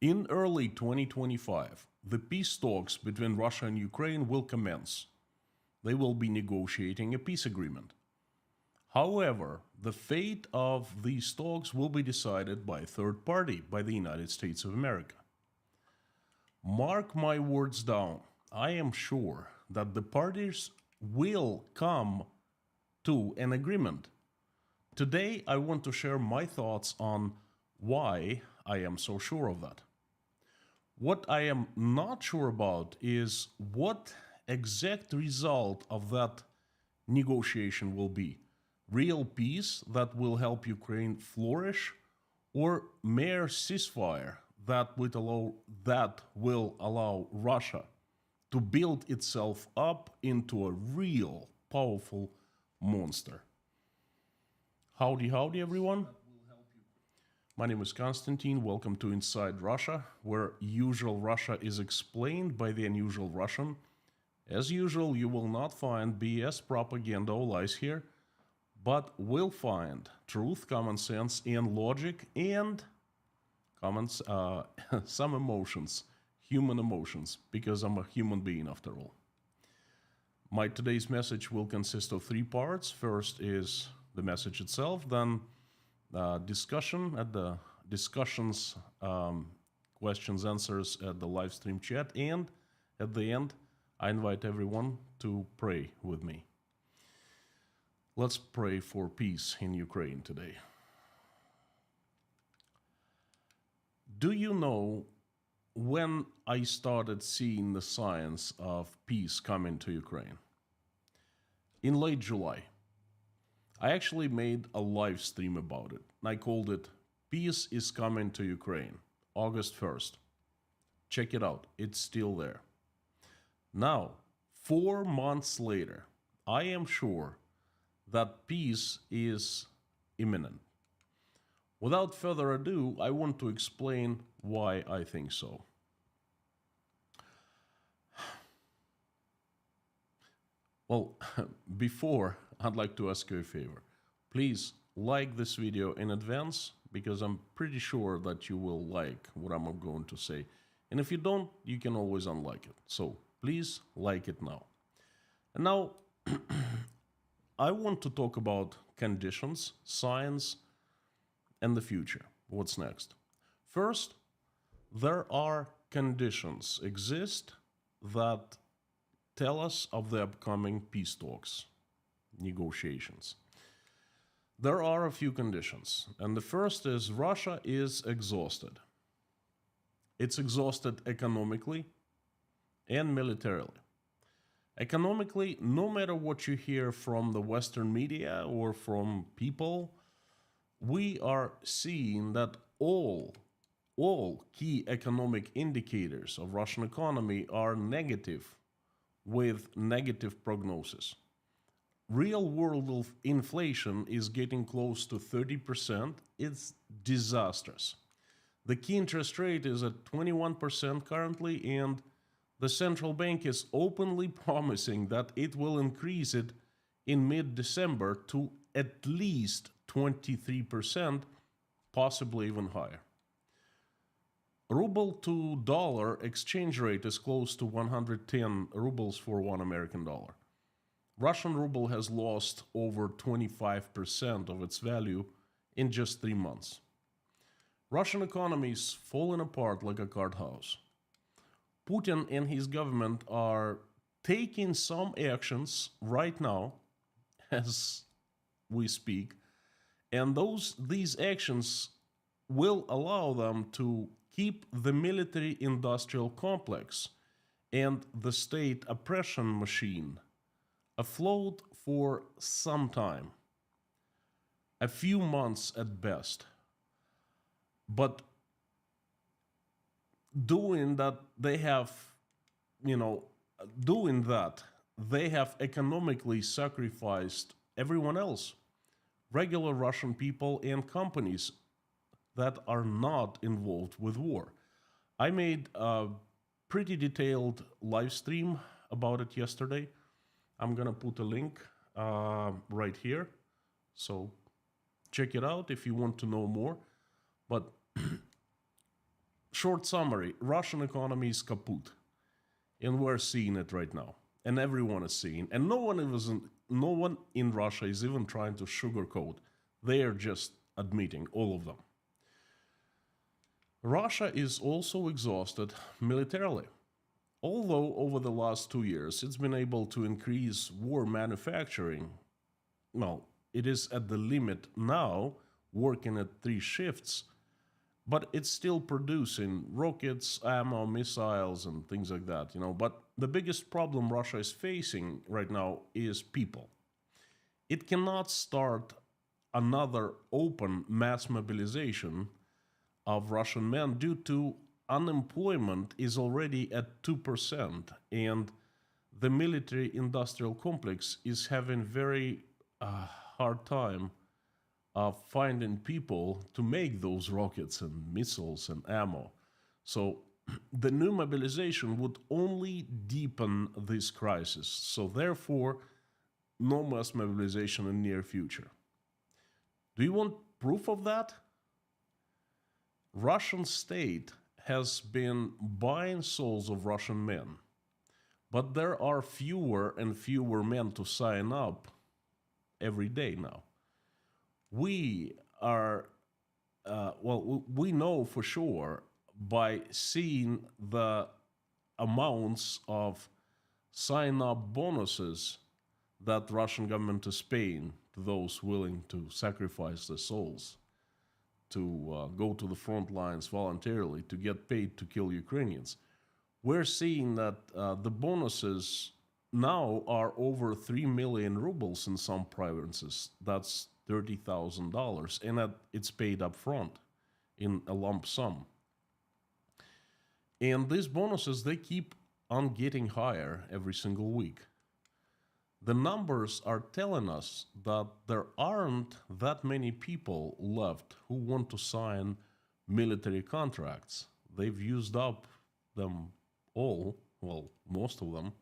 In early 2025, the peace talks between Russia and Ukraine will commence. They will be negotiating a peace agreement. However, the fate of these talks will be decided by a third party, by the United States of America. Mark my words down, I am sure that the parties will come to an agreement. Today, I want to share my thoughts on why I am so sure of that. What I am not sure about is what exact result of that negotiation will be. Real peace that will help Ukraine flourish, or mere ceasefire that will allow Russia to build itself up into a real powerful monster. Howdy, everyone. My name is Konstantin. Welcome to Inside Russia, where usual Russia is explained by the unusual Russian. As usual, you will not find BS, propaganda, or lies here, but will find truth, common sense, and logic, and some emotions, human emotions, because I'm a human being after all. My today's message will consist of three parts. First is the message itself, then discussion at the discussions, questions, answers at the live stream chat, and at the end, I invite everyone to pray with me. Let's pray for peace in Ukraine today. Do you know when I started seeing the signs of peace coming to Ukraine? In late July. I actually made a live stream about it. I called it Peace is Coming to Ukraine, August 1st. Check it out, it's still there. Now, 4 months later, I am sure that peace is imminent. Without further ado, I want to explain why I think so. Well, before, I'd like to ask you a favor. Please like this video in advance, because I'm pretty sure that you will like what I'm going to say. And if you don't, you can always unlike it. So please like it now. And now, I want to talk about conditions, science, and the future. What's next? First, there are conditions exist that tell us of the upcoming peace talks, negotiations. There are a few conditions, and the first is Russia is exhausted. It's exhausted economically and militarily. Economically, no matter what you hear from the Western media or from people, we are seeing that all key economic indicators of Russian economy are negative, with negative prognosis. Real world inflation is getting close to 30%. It's disastrous. The key interest rate is at 21% currently, and the central bank is openly promising that it will increase it in mid-December to at least 23%, possibly even higher. Ruble to dollar exchange rate is close to 110 rubles for $1 American. Russian ruble has lost over 25% of its value in just 3 months. Russian economy is falling apart like a card house. Putin and his government are taking some actions right now, as we speak, and these actions will allow them to keep the military-industrial complex and the state oppression machine afloat for some time, a few months at best. But doing that, they have economically sacrificed everyone else, regular Russian people and companies that are not involved with war. I made a pretty detailed live stream about it yesterday. I'm gonna put a link right here, so check it out if you want to know more. But short summary, Russian economy is kaput. And we're seeing it right now. And everyone is seeing. And no one in Russia is even trying to sugarcoat. They are just admitting, all of them. Russia is also exhausted militarily. Although over the last 2 years it's been able to increase war manufacturing, well, it is at the limit now, working at 3 shifts, but it's still producing rockets, ammo, missiles, and things like that, But the biggest problem Russia is facing right now is people. It cannot start another open mass mobilization of Russian men due to unemployment is already at 2%, and the military industrial complex is having very hard time of finding people to make those rockets and missiles and ammo. So the new mobilization would only deepen this crisis. So therefore, no mass mobilization in near future. Do you want proof of that? Russian state has been buying souls of Russian men, but there are fewer and fewer men to sign up every day now. We are, we know for sure by seeing the amounts of sign-up bonuses that Russian government is paying to those willing to sacrifice their souls, to go to the front lines voluntarily, to get paid to kill Ukrainians. We're seeing that the bonuses now are over 3 million rubles in some provinces. That's $30,000, and that it's paid up front in a lump sum. And these bonuses, they keep on getting higher every single week. The numbers are telling us that there aren't that many people left who want to sign military contracts. They've used up them all, well, most of them.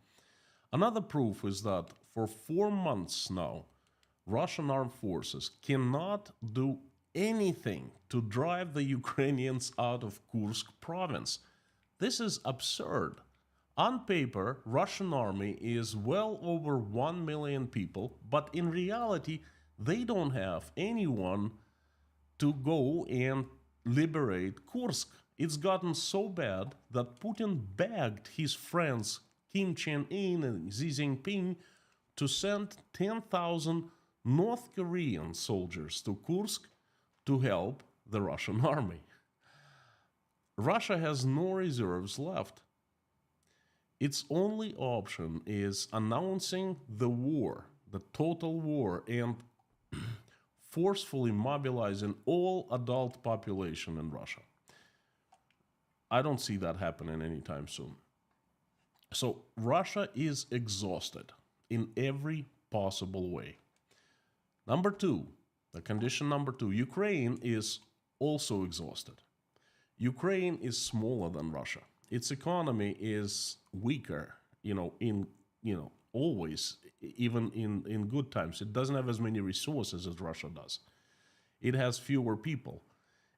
Another proof is that for 4 months now, Russian armed forces cannot do anything to drive the Ukrainians out of Kursk province. This is absurd. On paper, Russian army is well over 1 million people, but in reality, they don't have anyone to go and liberate Kursk. It's gotten so bad that Putin begged his friends Kim Jong-un and Xi Jinping to send 10,000 North Korean soldiers to Kursk to help the Russian army. Russia has no reserves left. Its only option is announcing the war, the total war, and forcefully mobilizing all adult population in Russia. I don't see that happening anytime soon. So Russia is exhausted in every possible way. Number two, the condition number two, Ukraine is also exhausted. Ukraine is smaller than Russia. Its economy is weaker, always, even in good times. It doesn't have as many resources as Russia does. It has fewer people.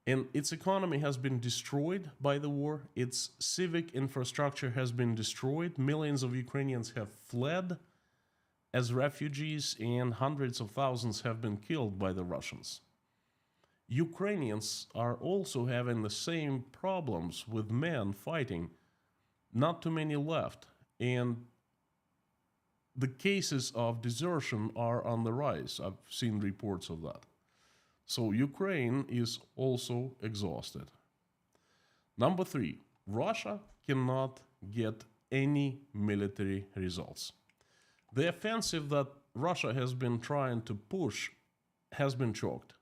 And its economy has been destroyed by the war. Its civic infrastructure has been destroyed. Millions of Ukrainians have fled as refugees, and hundreds of thousands have been killed by the Russians. Ukrainians are also having the same problems with men fighting. Not too many left. And the cases of desertion are on the rise. I've seen reports of that. So Ukraine is also exhausted. Number three, Russia cannot get any military results. The offensive that Russia has been trying to push has been choked.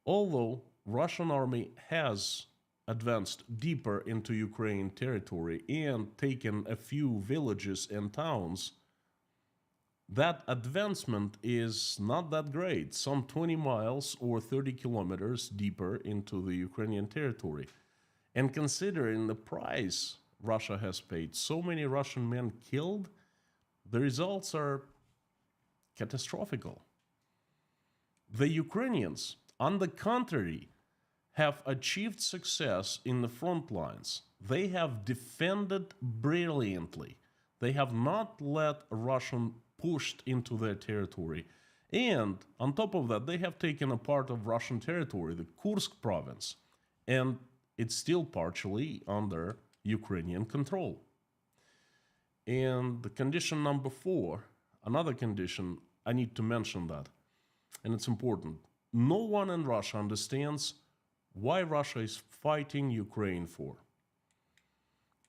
Although Russian army has advanced deeper into Ukraine territory and taken a few villages and towns, that advancement is not that great, some 20 miles or 30 kilometers deeper into the Ukrainian territory. And considering the price Russia has paid, so many Russian men killed, the results are catastrophic. The Ukrainians, on the contrary, have achieved success in the front lines. They have defended brilliantly. They have not let Russian pushed into their territory. And on top of that, they have taken a part of Russian territory, the Kursk province, and it's still partially under Ukrainian control. And the condition number 4, another condition, I need to mention that, and it's important. No one in Russia understands why Russia is fighting Ukraine for.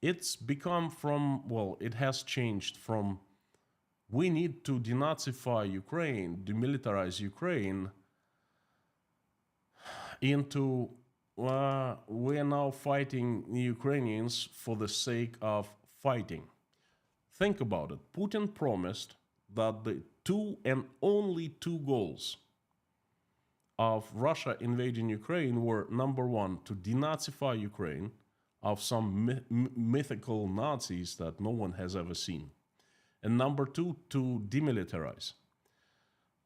It's become from, well, it has changed from we need to denazify Ukraine, demilitarize Ukraine, into we are now fighting the Ukrainians for the sake of fighting. Think about it. Putin promised that the 2 and only 2 goals of Russia invading Ukraine were, number 1, to denazify Ukraine of some mythical Nazis that no one has ever seen, and number 2, to demilitarize.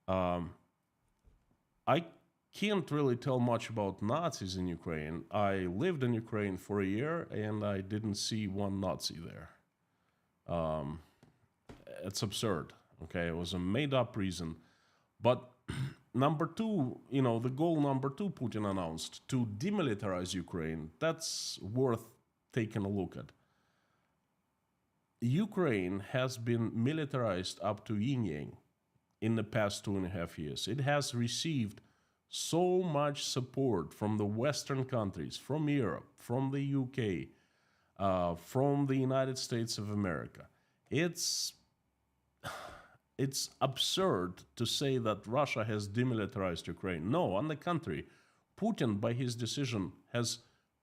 I can't really tell much about Nazis in Ukraine. I lived in Ukraine for a year and I didn't see one Nazi there. It's absurd. Okay, it was a made-up reason. But number 2, the goal number 2 Putin announced, to demilitarize Ukraine, that's worth taking a look at. Ukraine has been militarized up to yin-yang in the past 2.5 years. It has received so much support from the Western countries, from Europe, from the UK, from the United States of America. It's absurd to say that Russia has demilitarized Ukraine. No, on the contrary, Putin, by his decision, has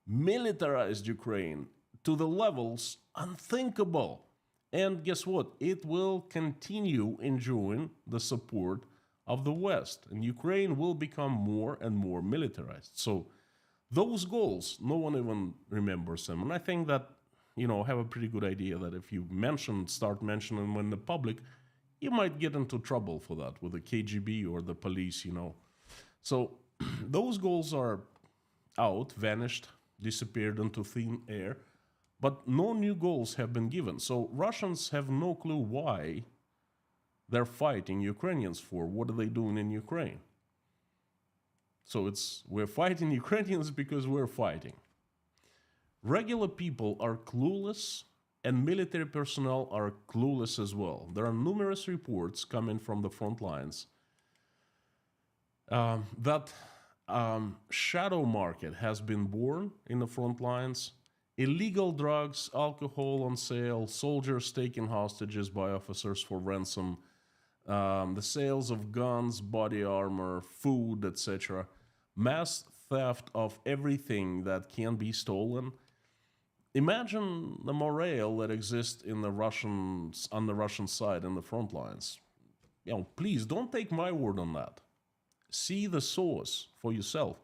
militarized Ukraine to the levels unthinkable. And guess what? It will continue enjoying the support of the West, and Ukraine will become more and more militarized. So those goals, no one even remembers them. And I think that, have a pretty good idea that if you start mentioning them in the public, you might get into trouble for that with the KGB or the police, So those goals are out, vanished, disappeared into thin air, but no new goals have been given. So Russians have no clue why they're fighting Ukrainians for. What are they doing in Ukraine? So we're fighting Ukrainians because we're fighting. Regular people are clueless, and military personnel are clueless as well. There are numerous reports coming from the front lines that shadow market has been born in the front lines. Illegal drugs, alcohol on sale, soldiers taken hostages by officers for ransom, the sales of guns, body armor, food, etc. Mass theft of everything that can be stolen. Imagine the morale that exists on the Russian side in the front lines. Please don't take my word on that. See the source for yourself.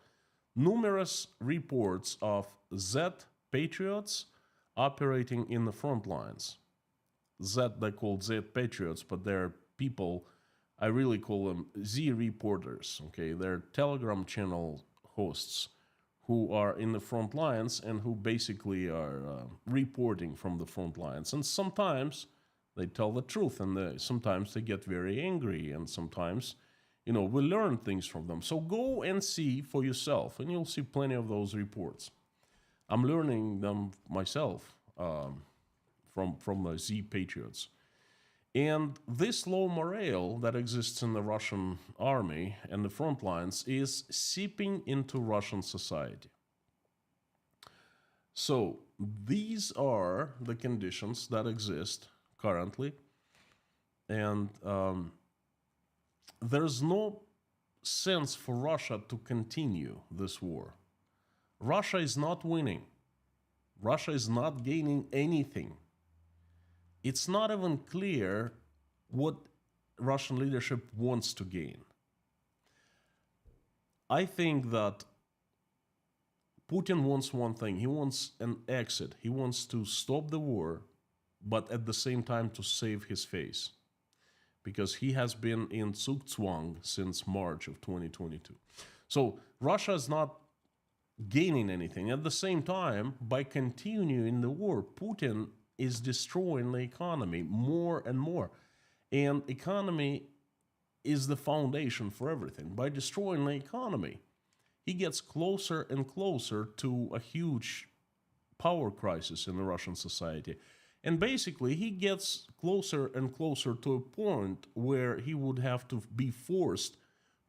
Numerous reports of Z patriots operating in the front lines. They're called Z patriots, but they're people, I really call them Z reporters. Okay, they're Telegram channel hosts who are in the front lines and who basically are reporting from the front lines. And sometimes they tell the truth, and sometimes they get very angry, and sometimes, we learn things from them. So go and see for yourself, and you'll see plenty of those reports. I'm learning them myself from the Z patriots. And this low morale that exists in the Russian army and the front lines is seeping into Russian society. So these are the conditions that exist currently. And there's no sense for Russia to continue this war. Russia is not winning. Russia is not gaining anything. It's not even clear what Russian leadership wants to gain. I think that Putin wants one thing. He wants an exit. He wants to stop the war, but at the same time to save his face. Because he has been in zugzwang since March of 2022. So Russia is not gaining anything. At the same time, by continuing the war, Putin is destroying the economy more and more. And economy is the foundation for everything. By destroying the economy, he gets closer and closer to a huge power crisis in the Russian society. And basically, he gets closer and closer to a point where he would have to be forced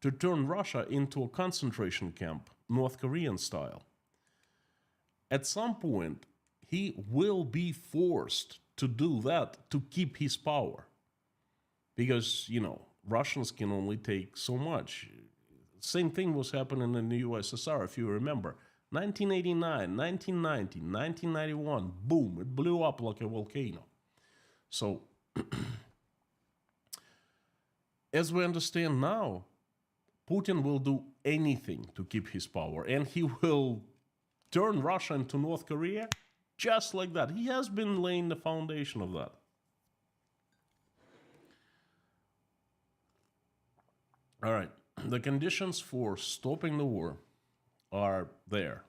to turn Russia into a concentration camp, North Korean style. At some point, he will be forced to do that to keep his power. Because, Russians can only take so much. Same thing was happening in the USSR, if you remember. 1989, 1990, 1991, boom, it blew up like a volcano. So, as we understand now, Putin will do anything to keep his power, and he will turn Russia into North Korea just like that. He has been laying the foundation of that. All right, the conditions for stopping the war are there.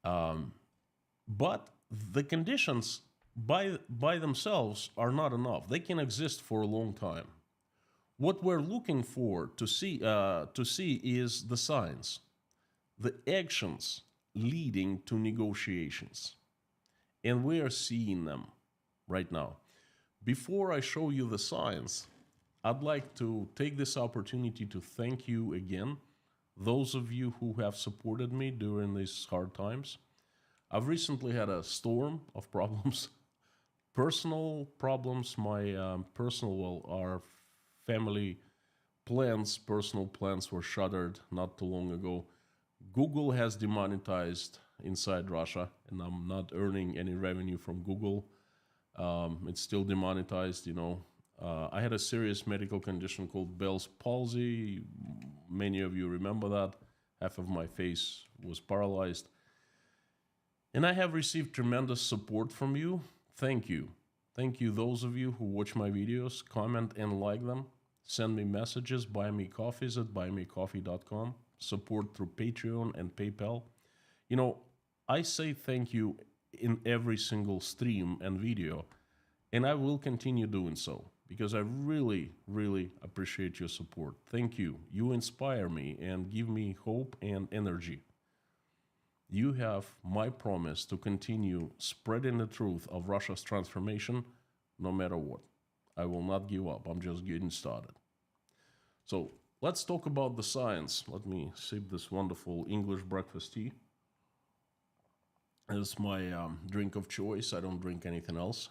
But the conditions by themselves are not enough. They can exist for a long time. What we're looking for to see is the signs, the actions leading to negotiations. And we are seeing them right now. Before I show you the signs, I'd like to take this opportunity to thank you again, those of you who have supported me during these hard times. I've recently had a storm of problems, personal problems. My our family plans, personal plans were shuttered not too long ago. Google has demonetized inside Russia, and I'm not earning any revenue from Google. It's still demonetized, I had a serious medical condition called Bell's palsy. Many of you remember that. Half of my face was paralyzed. And I have received tremendous support from you. Thank you. Thank you, those of you who watch my videos, comment and like them. Send me messages, buy me coffees at buymecoffee.com. Support through Patreon and PayPal. I say thank you in every single stream and video, and I will continue doing so because I really, really appreciate your support. Thank you. You inspire me and give me hope and energy. You have my promise to continue spreading the truth of Russia's transformation no matter what. I will not give up. I'm just getting started. So let's talk about the science. Let me sip this wonderful English breakfast tea. It's my drink of choice. I don't drink anything else.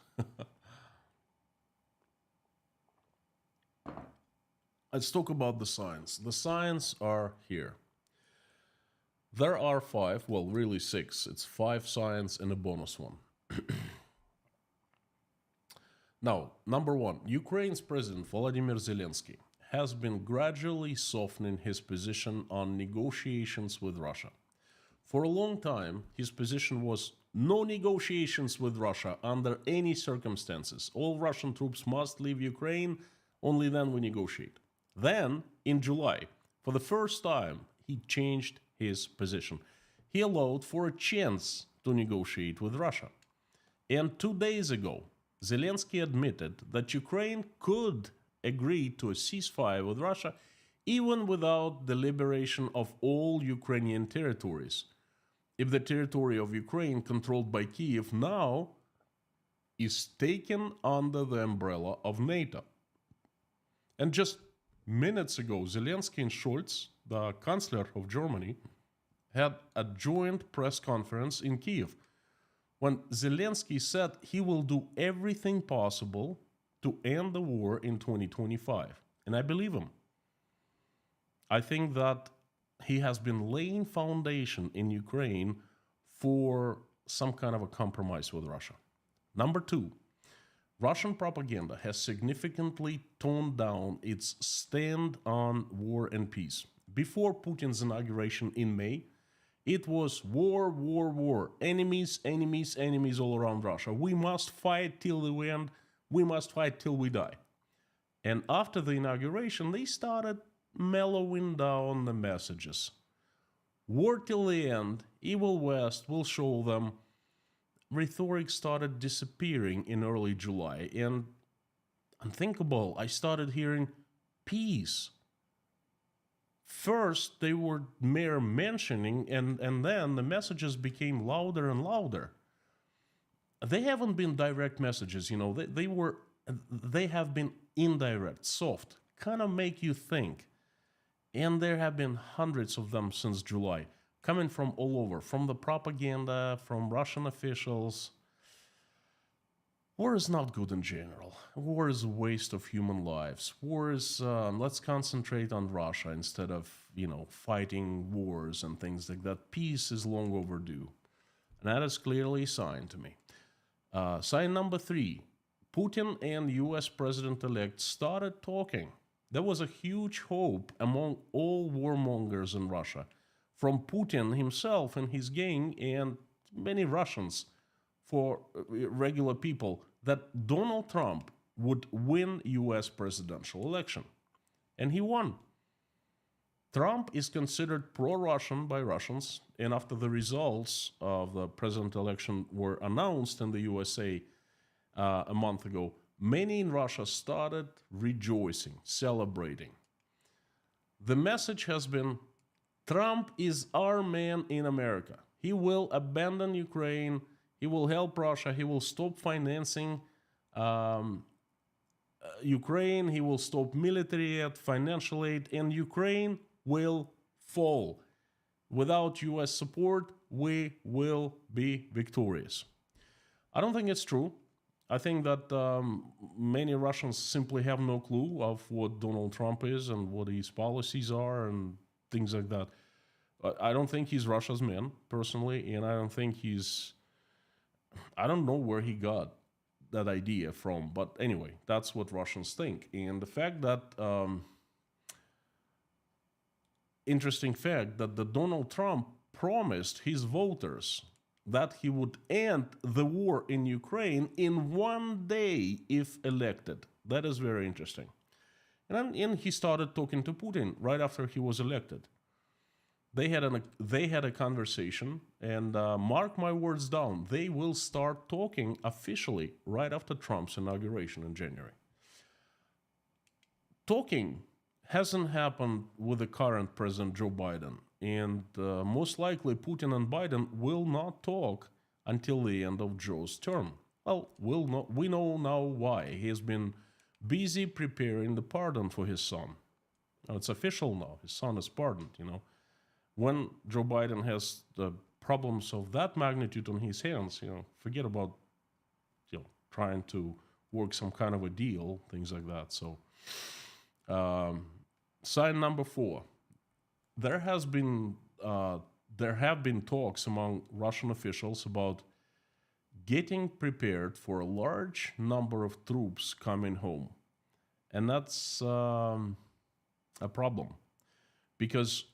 Let's talk about the signs. The signs are here. There are 5, well, really 6. It's 5 signs and a bonus one. Now, number 1, Ukraine's President Volodymyr Zelensky has been gradually softening his position on negotiations with Russia. For a long time, his position was no negotiations with Russia under any circumstances. All Russian troops must leave Ukraine, only then we negotiate. Then, in July, for the first time, he changed his position. He allowed for a chance to negotiate with Russia. And 2 days ago, Zelensky admitted that Ukraine could agree to a ceasefire with Russia even without the liberation of all Ukrainian territories, if the territory of Ukraine controlled by Kyiv now is taken under the umbrella of NATO. And just minutes ago, Zelensky and Scholz, the Chancellor of Germany, had a joint press conference in Kyiv when Zelensky said he will do everything possible to end the war in 2025. And I believe him. I think that he has been laying foundation in Ukraine for some kind of a compromise with Russia. Number 2, Russian propaganda has significantly toned down its stand on war and peace. Before Putin's inauguration in May, it was war, war, war, enemies, enemies, enemies all around Russia. We must fight till the end. We must fight till we die. And after the inauguration, they started mellowing down the messages. War till the end, evil West will show them. Rhetoric started disappearing in early July, and unthinkable, I started hearing peace. First, they were mere mentioning, and then the messages became louder and louder. They haven't been direct messages, they have been indirect, soft, kind of make you think. And there have been hundreds of them since July, coming from all over, from the propaganda, from Russian officials. War is not good in general. War is a waste of human lives. War is, let's concentrate on Russia instead of, fighting wars and things like that. Peace is long overdue. And that is clearly a sign to me. Sign number 3, Putin and US President-elect started talking. There was a huge hope among all warmongers in Russia, from Putin himself and his gang and many Russians, for regular people, that Donald Trump would win US presidential election. And he won. Trump is considered pro-Russian by Russians, and after the results of the president election were announced in the USA a month ago, many in Russia started rejoicing, celebrating. The message has been, Trump is our man in America. He will abandon Ukraine. He will help Russia. He will stop financing Ukraine. He will stop military aid, financial aid, and Ukraine will fall. Without US support, we will be victorious. I don't think it's true. I think that many Russians simply have no clue of what Donald Trump is and what his policies are and things like that. I don't think he's Russia's man, personally, and I don't think I don't know where he got that idea from, but anyway, that's what Russians think. And the fact that, interesting fact, that the Donald Trump promised his voters that he would end the war in Ukraine in one day if elected. That is very interesting. And he started talking to Putin right after he was elected. They had a conversation, and mark my words down, they will start talking officially right after Trump's inauguration in January. Talking hasn't happened with the current President Joe Biden, and most likely Putin and Biden will not talk until the end of Joe's term. Well, we know now why. He has been busy preparing the pardon for his son. Now, it's official now. His son is pardoned, When Joe Biden has the problems of that magnitude on his hands, forget about, trying to work some kind of a deal, things like that. So, sign number 4. There have been talks among Russian officials about getting prepared for a large number of troops coming home. And that's a problem. Because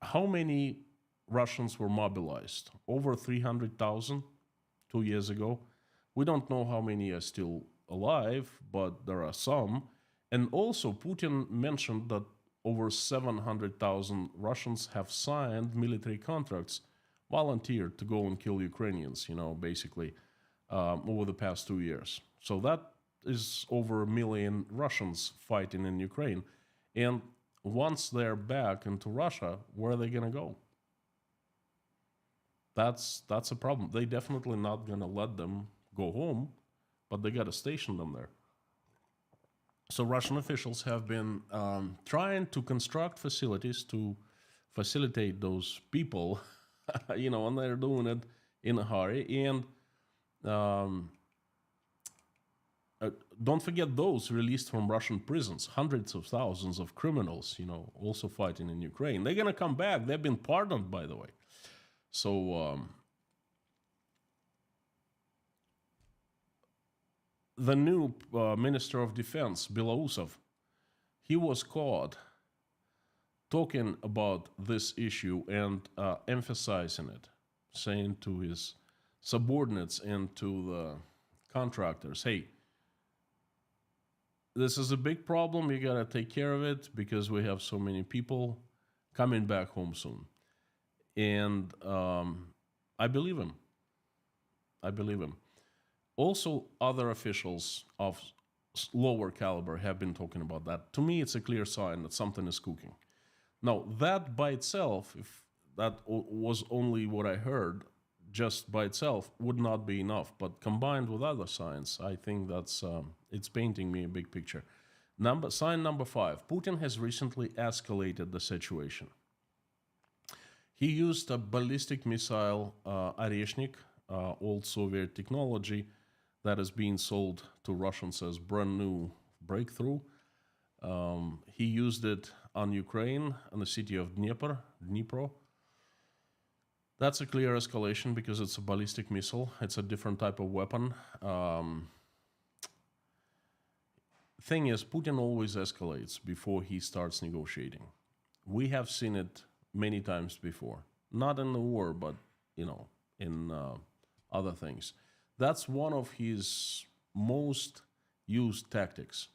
how many Russians were mobilized? Over 300,000 2 years ago. We don't know how many are still alive, but there are some. And also, Putin mentioned that over 700,000 Russians have signed military contracts, volunteered to go and kill Ukrainians, basically, over the past 2 years. So that is over 1 million Russians fighting in Ukraine. And once they're back into Russia, where are they going to go? That's a problem. They definitely not going to let them go home, but they got to station them there. So Russian officials have been trying to construct facilities to facilitate those people, and they're doing it in a hurry. And don't forget those released from Russian prisons, hundreds of thousands of criminals, also fighting in Ukraine. They're going to come back. They've been pardoned, by the way. So the new Minister of Defense, Belousov, he was caught talking about this issue and emphasizing it, saying to his subordinates and to the contractors, hey, this is a big problem. You got to take care of it because we have so many people coming back home soon. And I believe him. I believe him. Also, other officials of lower caliber have been talking about that. To me, it's a clear sign that something is cooking. Now, that by itself, if that was only what I heard, just by itself would not be enough. But combined with other signs, I think that's it's painting me a big picture. Sign number 5: Putin has recently escalated the situation. He used a ballistic missile, Oreshnik, old Soviet technology that is being sold to Russians as brand new breakthrough. He used it on Ukraine, on the city of Dnipro. That's a clear escalation because it's a ballistic missile. It's a different type of weapon. Thing is, Putin always escalates before he starts negotiating. We have seen it many times before. Not in the war, but, in other things. That's one of his most used tactics.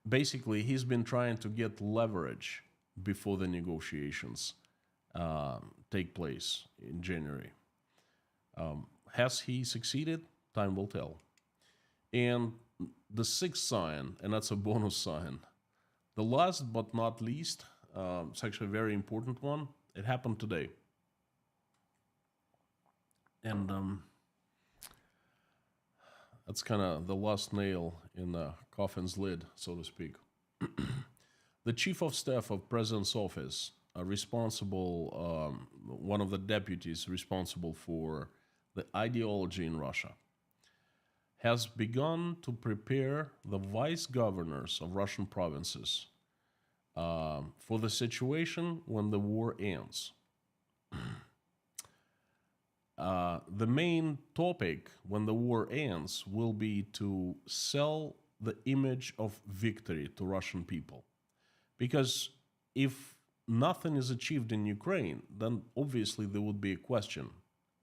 Basically, he's been trying to get leverage before the negotiations take place in January. Has he succeeded? Time will tell. And the 6th sign, and that's a bonus sign, the last but not least, it's actually a very important one. It happened today. And that's kind of the last nail in the coffin's lid, so to speak. The chief of staff of President's office, one of the deputies responsible for the ideology in Russia, has begun to prepare the vice governors of Russian provinces for the situation when the war ends. The main topic when the war ends will be to sell the image of victory to Russian people. Because if nothing is achieved in Ukraine, then obviously there would be a question.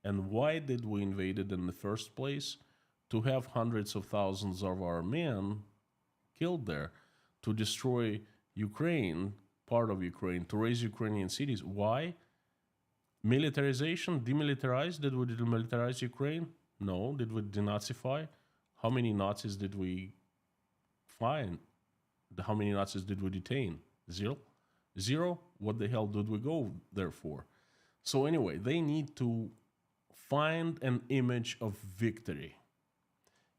And why did we invade it in the first place? To have hundreds of thousands of our men killed there, to destroy Ukraine, part of Ukraine, to raise Ukrainian cities. Why? Militarization, demilitarize? Did we demilitarize Ukraine? No. Did we denazify? How many Nazis did we find? How many Nazis did we detain? Zero? What the hell did we go there for? So anyway, they need to find an image of victory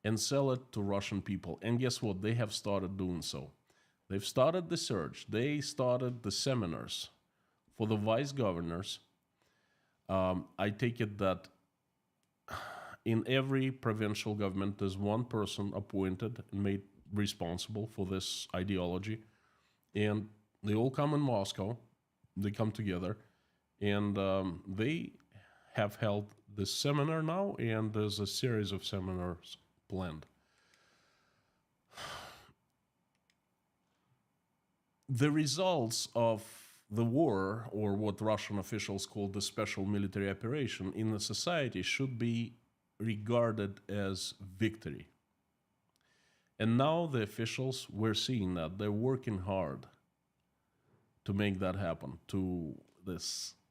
and sell it to Russian people. And guess what? They have started doing so. They've started the search. They started the seminars for the vice governors. I take it that in every provincial government, there's one person appointed and made responsible for this ideology. And they all come in Moscow. They come together. And they have held this seminar now, and there's a series of seminars planned. The results of the war, or what Russian officials call the special military operation, in the society should be regarded as victory. And now the officials, we're seeing that they're working hard to make that happen, to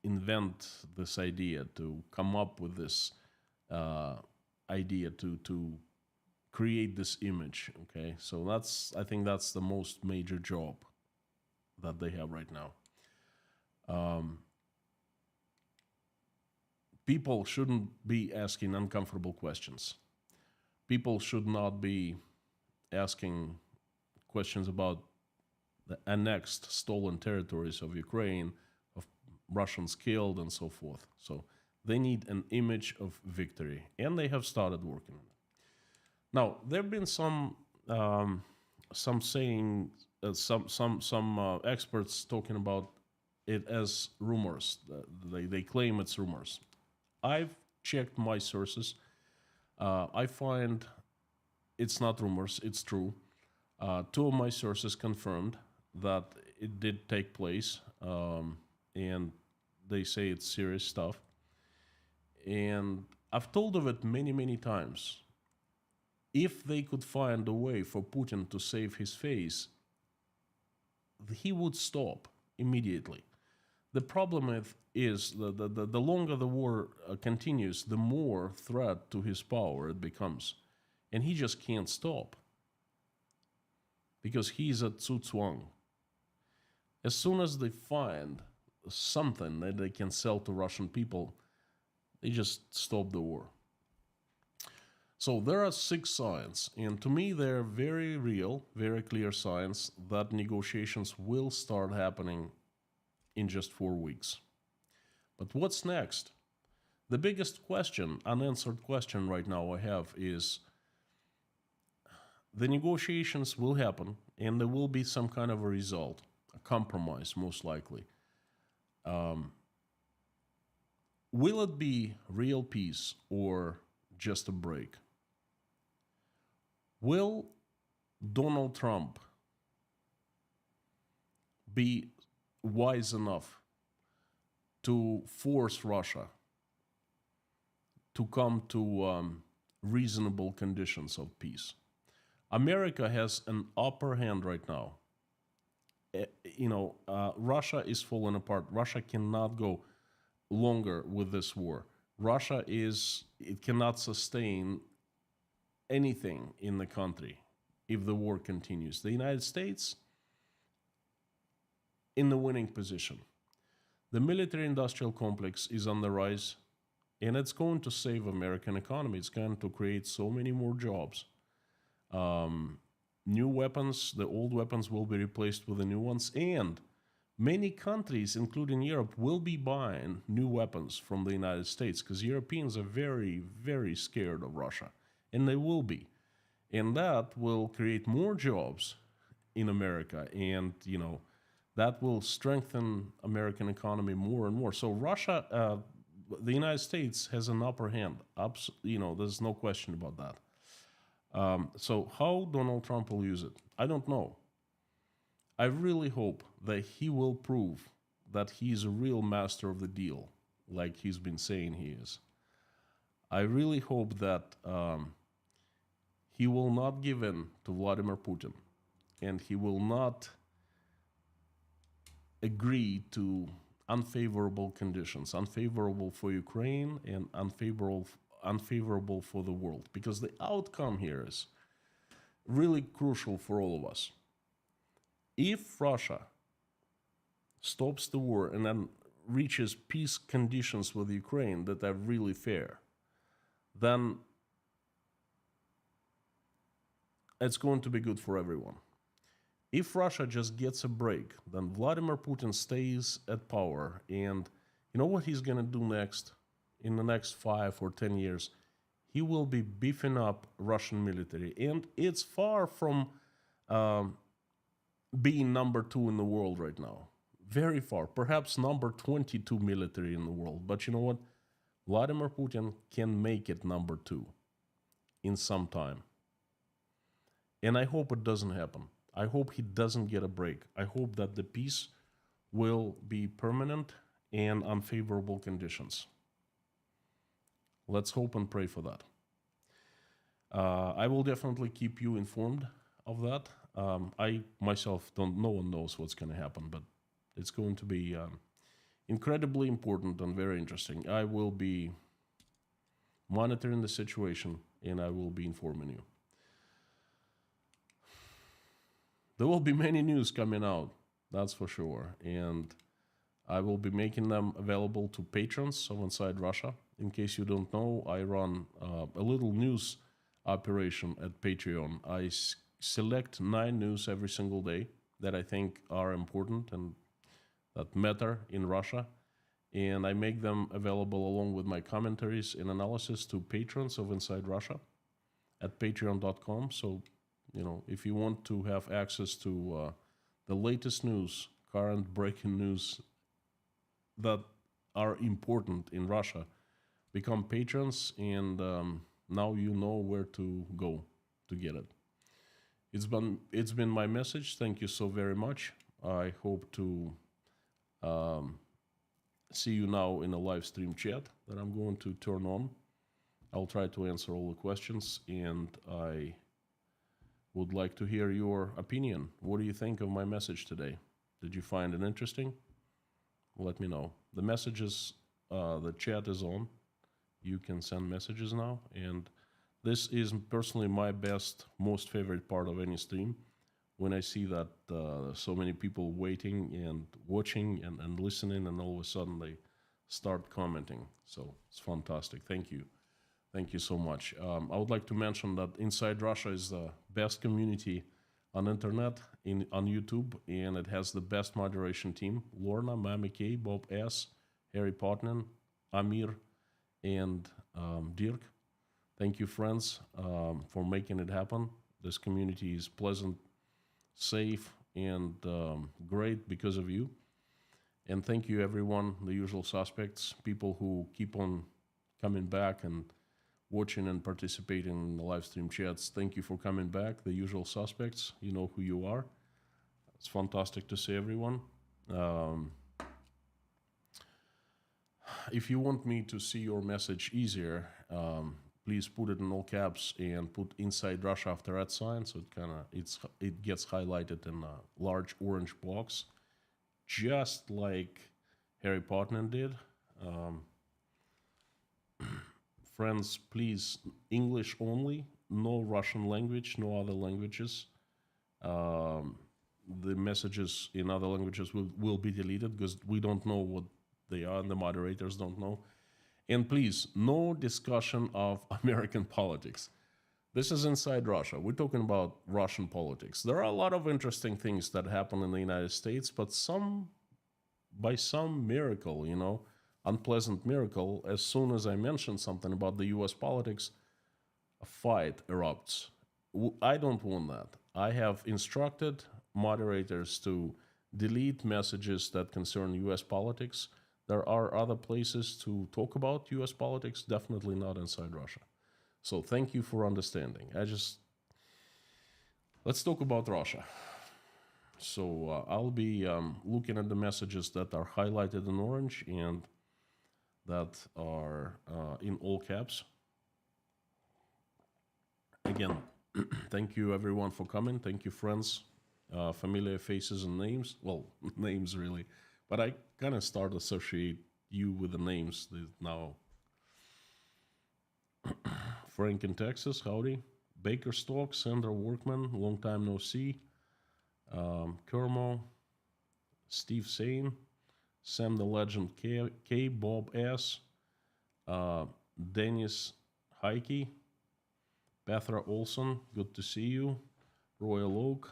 invent this idea, to come up with this idea, to create this image. Okay, so I think that's the most major job that they have right now. People shouldn't be asking uncomfortable questions. People should not be asking questions about the annexed, stolen territories of Ukraine, of Russians killed, and so forth. So they need an image of victory, and they have started working on it. Now, there have been some saying, some experts talking about it as rumors. They claim it's rumors. I've checked my sources. I find it's not rumors, it's true. 2 of my sources confirmed that it did take place, and they say it's serious stuff. And I've told of it many, many times. If they could find a way for Putin to save his face, he would stop. immediately. The problem is the longer the war continues, the more threat to his power it becomes. And he just can't stop because he's a Zhuang. As soon as they find something that they can sell to Russian people, they just stop the war. So there are 6 signs, and to me they're very real, very clear signs that negotiations will start happening in just 4 weeks. But what's next? The biggest question, unanswered question right now I have is the negotiations will happen and there will be some kind of a result, a compromise most likely. Will it be real peace or just a break? Will Donald Trump be wise enough to force Russia to come to reasonable conditions of peace? America has an upper hand right now. Russia is falling apart. Russia cannot go longer with this war. It cannot sustain anything in the country if the war continues. The United States in the winning position. The military-industrial complex is on the rise, and it's going to save American economy. It's going to create so many more jobs. New weapons, the old weapons will be replaced with the new ones, and many countries, including Europe, will be buying new weapons from the United States because Europeans are very, very scared of Russia, and they will be. And that will create more jobs in America, and, that will strengthen American economy more and more. So Russia, the United States has an upper hand. There's no question about that. So how Donald Trump will use it, I don't know. I really hope that he will prove that he's a real master of the deal, like he's been saying he is. I really hope that he will not give in to Vladimir Putin, and he will not agree to unfavorable conditions, unfavorable for Ukraine and unfavorable for the world, because the outcome here is really crucial for all of us. If Russia stops the war and then reaches peace conditions with Ukraine that are really fair, then it's going to be good for everyone. If Russia just gets a break, then Vladimir Putin stays at power, and you know what he's going to do next? In the next 5 or 10 years, he will be beefing up Russian military, and it's far from being number 2 in the world right now. Very far, perhaps number 22 military in the world. But you know what? Vladimir Putin can make it number 2 in some time. And I hope it doesn't happen. I hope he doesn't get a break. I hope that the peace will be permanent and on favorable conditions. Let's hope and pray for that. I will definitely keep you informed of that. I myself don't, no one knows what's going to happen, but it's going to be incredibly important and very interesting. I will be monitoring the situation and I will be informing you. There will be many news coming out, that's for sure. And I will be making them available to patrons of Inside Russia. In case you don't know, I run a little news operation at Patreon. I select 9 news every single day that I think are important and that matter in Russia. And I make them available along with my commentaries and analysis to patrons of Inside Russia at patreon.com. So, if you want to have access to the latest news, current breaking news that are important in Russia, become patrons, and now you know where to go to get it. It's been my message. Thank you so very much. I hope to see you now in a live stream chat that I'm going to turn on. I'll try to answer all the questions, and I would like to hear your opinion. What do you think of my message today? Did you find it interesting? Let me know. The messages, the chat is on. You can send messages now. And this is personally my best, most favorite part of any stream. When I see that so many people waiting and watching and listening, and all of a sudden they start commenting. So it's fantastic. Thank you. Thank you so much. I would like to mention that Inside Russia is the best community on internet, on YouTube, and it has the best moderation team. Lorna, Mami K, Bob S, Harry Potnan, Amir, and Dirk. Thank you, friends, for making it happen. This community is pleasant, safe, and great because of you. And thank you, everyone, the usual suspects, people who keep on coming back and watching and participating in the live stream chats. Thank you for coming back, the usual suspects. You know who you are. It's fantastic to see everyone. If you want me to see your message easier, please put it in all caps and put Inside Russia after that sign, so it gets highlighted in a large orange box, just like Harry Potnan did. Friends, please, English only, no Russian language, no other languages. The messages in other languages will be deleted because we don't know what they are and the moderators don't know. And please, no discussion of American politics. This is Inside Russia. We're talking about Russian politics. There are a lot of interesting things that happen in the United States, but by some miracle, unpleasant miracle, as soon as I mention something about the US politics, a fight erupts. I don't want that. I have instructed moderators to delete messages that concern US politics. There are other places to talk about US politics, definitely not Inside Russia. So thank you for understanding. Let's talk about Russia. So I'll be looking at the messages that are highlighted in orange and that are in all caps. Again, thank you everyone for coming. Thank you, friends, familiar faces and names. Well, names really, but I kind of start associate you with the names now. Frank in Texas, howdy. Baker Stock, Sandra Workman, long time no see. Kermo, Steve Sane, Sam the Legend K, Bob S, Dennis Heike, Petra Olson, good to see you. Royal Oak,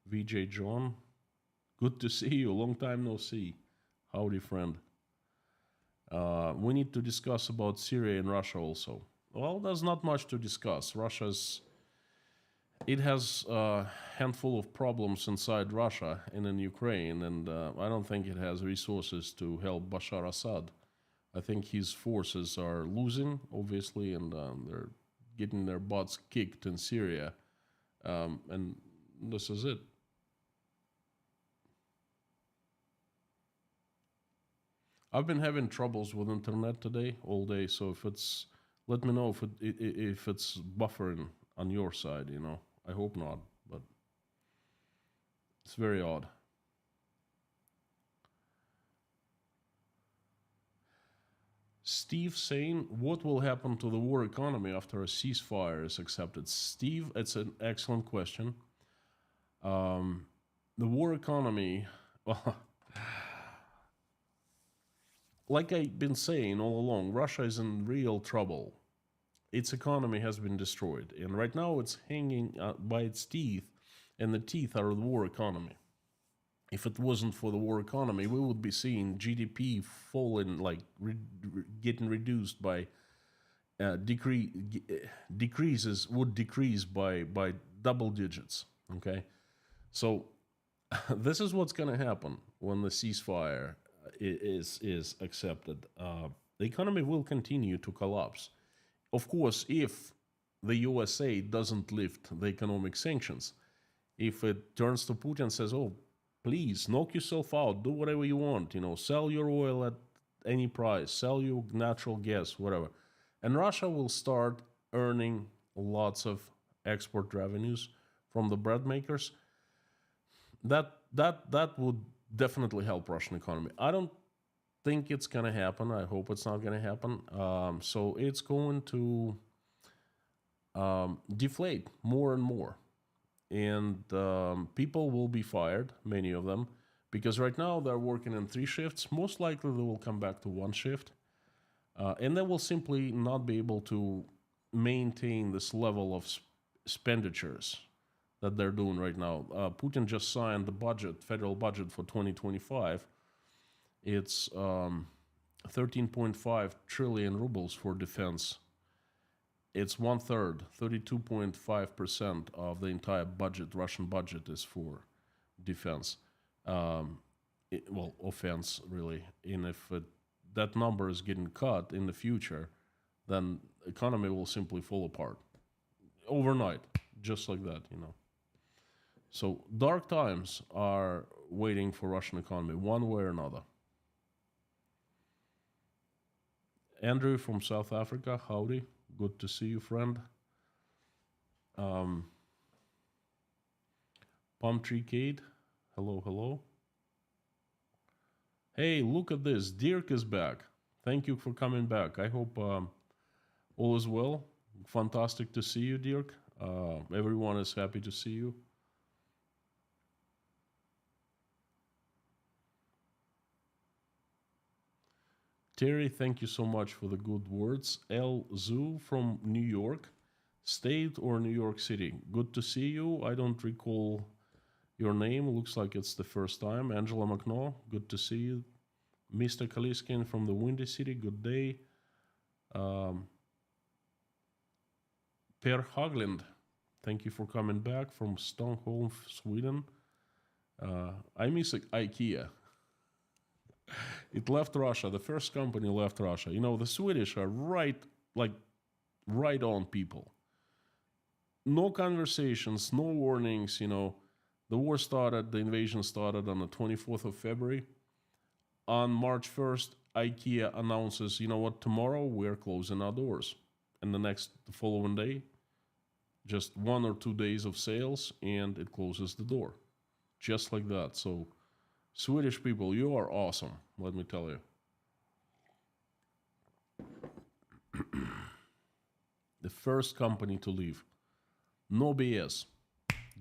VJ John, good to see you, long time no see. Howdy, friend. We need to discuss about Syria and Russia also. Well, there's not much to discuss. It has a handful of problems inside Russia and in Ukraine, and I don't think it has resources to help Bashar Assad. I think his forces are losing, obviously, and they're getting their butts kicked in Syria, and this is it. I've been having troubles with internet today, all day, so let me know if it's buffering on your side, I hope not, but it's very odd. Steve saying, what will happen to the war economy after a ceasefire is accepted? Steve, it's an excellent question. The war economy, well, like I've been saying all along, Russia is in real trouble. Its economy has been destroyed, and right now it's hanging by its teeth, and the teeth are the war economy. If it wasn't for the war economy, we would be seeing GDP falling, like getting reduced by would decrease by double digits. Okay, so this is what's going to happen when the ceasefire is accepted. The economy will continue to collapse. Of course, if the USA doesn't lift the economic sanctions, if it turns to Putin and says, oh, please knock yourself out, do whatever you want, sell your oil at any price, sell your natural gas, whatever. And Russia will start earning lots of export revenues from the bread makers. That that would definitely help Russian economy. I don't think it's gonna happen. I hope it's not gonna happen. So it's going to deflate more and more, and people will be fired, many of them, because right now they're working in 3 shifts. Most likely they will come back to 1 shift, and they will simply not be able to maintain this level of expenditures that they're doing right now. Putin just signed the budget, federal budget for 2025. It's 13.5 trillion rubles for defense. It's 1/3, 32.5% of the entire budget, Russian budget, is for defense. Well, offense, really. And if that number is getting cut in the future, then economy will simply fall apart overnight, just like that, you know. So dark times are waiting for Russian economy, one way or another. Andrew from South Africa, howdy. Good to see you, friend. Palm Tree Kate, hello, hello. Hey, look at this. Dirk is back. Thank you for coming back. I hope all is well. Fantastic to see you, Dirk. Everyone is happy to see you. Terry, thank you so much for the good words. L. Zoo from New York State or New York City. Good to see you. I don't recall your name. Looks like it's the first time. Angela McNaugh, good to see you. Mr. Kaliskin from the Windy City, good day. Per Haglund, thank you for coming back from Stockholm, Sweden. I miss IKEA. It left Russia. The first company left Russia. You know, the Swedish are right on people. No conversations, no warnings, you know. The war started, the invasion started on the 24th of February. On March 1st, IKEA announces, you know what, tomorrow we're closing our doors. And the following day, just 1 or 2 days of sales, and it closes the door. Just like that. So, Swedish people, you are awesome, let me tell you. The first company to leave. No BS.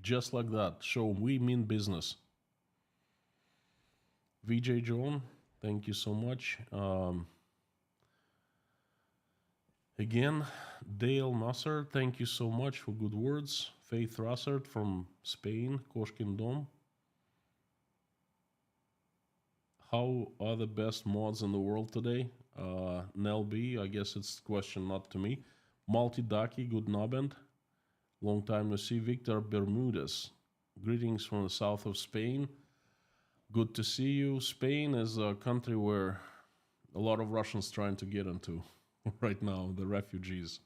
Just like that. Show we mean business. VJ John, thank you so much. Again, Dale Nasser, thank you so much for good words. Faith Russert from Spain, Koshkin Dom. How are the best mods in the world today? Nell B, I guess it's a question not to me. Malti Daki, good nabend. Long time no see. Victor Bermudez, greetings from the south of Spain. Good to see you. Spain is a country where a lot of Russians trying to get into right now, the refugees.